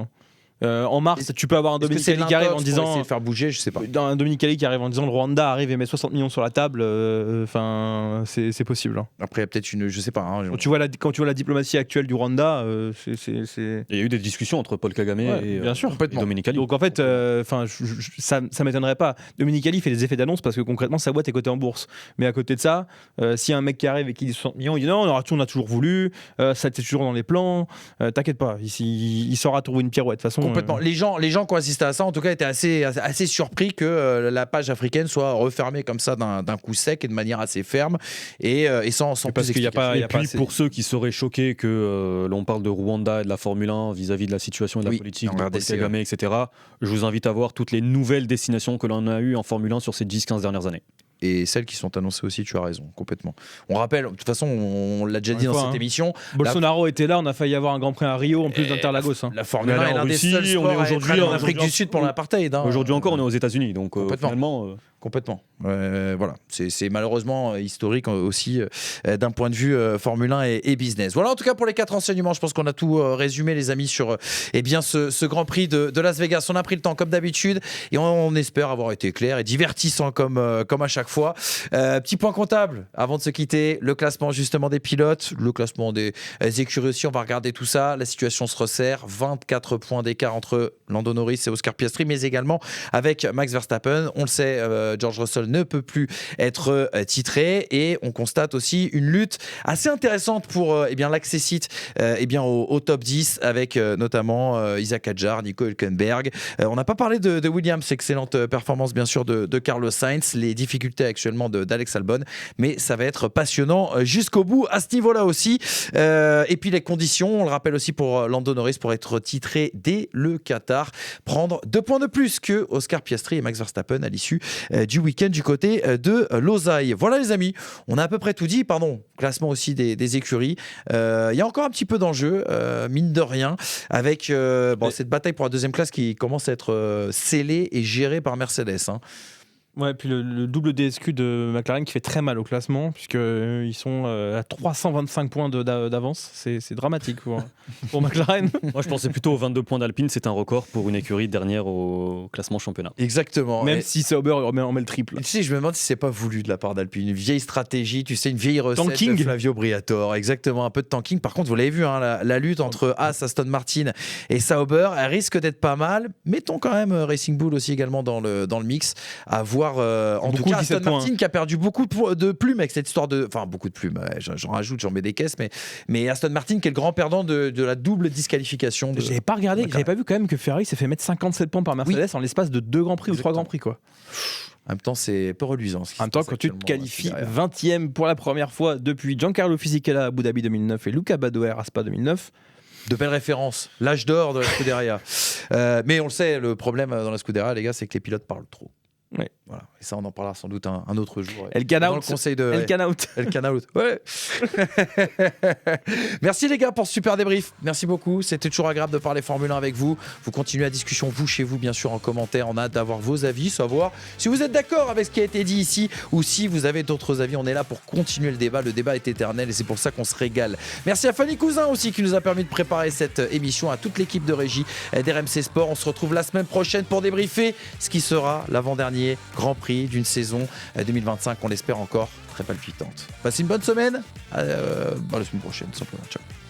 En mars, tu peux avoir un Domenicali qui arrive en disant. Essayer de faire bouger, je sais pas. Un Domenicali qui arrive en disant le Rwanda arrive et met 60 millions sur la table. C'est possible. Après, il y a peut-être une. Je sais pas. Quand tu vois la diplomatie actuelle du Rwanda, Il y a eu des discussions entre Paul Kagame et Domenicali. Donc en fait, ça m'étonnerait pas. Domenicali fait des effets d'annonce parce que concrètement, sa boîte est cotée en bourse. Mais à côté de ça, s'il y a un mec qui arrive et qui dit 60 millions, il dit non, on a toujours voulu, ça était toujours dans les plans. T'inquiète pas, il saura trouver une pirouette. De toute façon. Complètement. Les gens qui ont assisté à ça, en tout cas, étaient assez surpris que la page africaine soit refermée comme ça d'un coup sec et de manière assez ferme et sans parce qu'il y a pas. Et puis pour ceux qui seraient choqués que l'on parle de Rwanda et de la Formule 1 vis-à-vis de la situation et de la politique de Paul Kagame, etc., je vous invite à voir toutes les nouvelles destinations que l'on a eues en Formule 1 sur ces 10-15 dernières années. Et celles qui sont annoncées aussi, tu as raison, complètement. On rappelle, de toute façon, on l'a déjà dit dans cette émission. Bolsonaro était là, on a failli avoir un Grand Prix à Rio en plus d'Interlagos. La Formule 1 est l'un des seuls sports à être en Afrique du Sud pour l'apartheid. Aujourd'hui encore, on est aux États-Unis, donc finalement. Complètement. Voilà, c'est malheureusement historique aussi d'un point de vue Formule 1 et business. Voilà en tout cas pour les 4 enseignements. Je pense qu'on a tout résumé les amis sur ce Grand Prix de Las Vegas. On a pris le temps comme d'habitude et on espère avoir été clair et divertissant comme à chaque fois. Petit point comptable avant de se quitter, le classement justement des pilotes, le classement des écuries aussi, on va regarder tout ça. La situation se resserre, 24 points d'écart entre Lando Norris et Oscar Piastri, mais également avec Max Verstappen. On le sait, George Russell ne peut plus être titré et on constate aussi une lutte assez intéressante pour l'accessit au top 10 avec notamment Isaac Hadjar, Nico Hülkenberg. On n'a pas parlé de Williams, excellente performance bien sûr de Carlos Sainz, les difficultés actuellement d'Alex Albon, mais ça va être passionnant jusqu'au bout à ce niveau-là aussi. Et puis les conditions, on le rappelle aussi pour Lando Norris pour être titré dès le Qatar, prendre 2 points de plus que Oscar Piastri et Max Verstappen à l'issue du week-end du côté de Losail. Voilà les amis, on a à peu près tout dit. Classement aussi des écuries. Il y a encore un petit peu d'enjeu, mine de rien, avec cette bataille pour la deuxième classe qui commence à être scellée et gérée par Mercedes. Ouais, puis le double DSQ de McLaren qui fait très mal au classement, puisqu'ils sont à 325 points d'avance. C'est dramatique pour McLaren. Moi, je pensais plutôt aux 22 points d'Alpine. C'est un record pour une écurie dernière au classement championnat. Exactement. Même si Sauber en met le triple. Tu sais, je me demande si c'est pas voulu de la part d'Alpine. Une vieille stratégie, tu sais, une vieille recette tanking. De Flavio Briatore. Exactement, un peu de tanking. Par contre, vous l'avez vu, la lutte entre Haas, Aston Martin et Sauber, elle risque d'être pas mal. Mettons quand même Racing Bull aussi également dans le mix. À voir. En tout cas, Aston Martin qui a perdu beaucoup de plumes avec cette histoire de. Enfin, beaucoup de plumes, j'en rajoute, j'en mets des caisses, mais Aston Martin qui est le grand perdant de la double disqualification. J'avais pas regardé, j'avais pas vu quand même que Ferrari s'est fait mettre 57 points par Mercedes en l'espace de 2 Grands Prix ou 3 Grands Prix, quoi. En même temps, c'est peu reluisant. En même temps, quand tu te qualifies 20e pour la première fois depuis Giancarlo Fisichella à Abu Dhabi 2009 et Luca Badoer à Spa 2009. De belles références, l'âge d'or de la Scuderia. Mais on le sait, le problème dans la Scuderia, les gars, c'est que les pilotes parlent trop. Ouais. Voilà. Et ça, on en parlera sans doute un autre jour. El Can Dans Out. le conseil de El Can Out. El Can Out. Ouais. Merci les gars pour ce super débrief. Merci beaucoup. C'était toujours agréable de parler Formule 1 avec vous. Vous continuez la discussion, vous, chez vous, bien sûr, en commentaire. On a hâte d'avoir vos avis, savoir si vous êtes d'accord avec ce qui a été dit ici ou si vous avez d'autres avis. On est là pour continuer le débat. Le débat est éternel et c'est pour ça qu'on se régale. Merci à Fanny Cousin aussi qui nous a permis de préparer cette émission, à toute l'équipe de régie d'RMC Sport. On se retrouve la semaine prochaine pour débriefer ce qui sera l'avant-dernier Grand Prix d'une saison 2025, on l'espère encore très palpitante. Passez une bonne semaine, à la semaine prochaine, simplement. Ciao.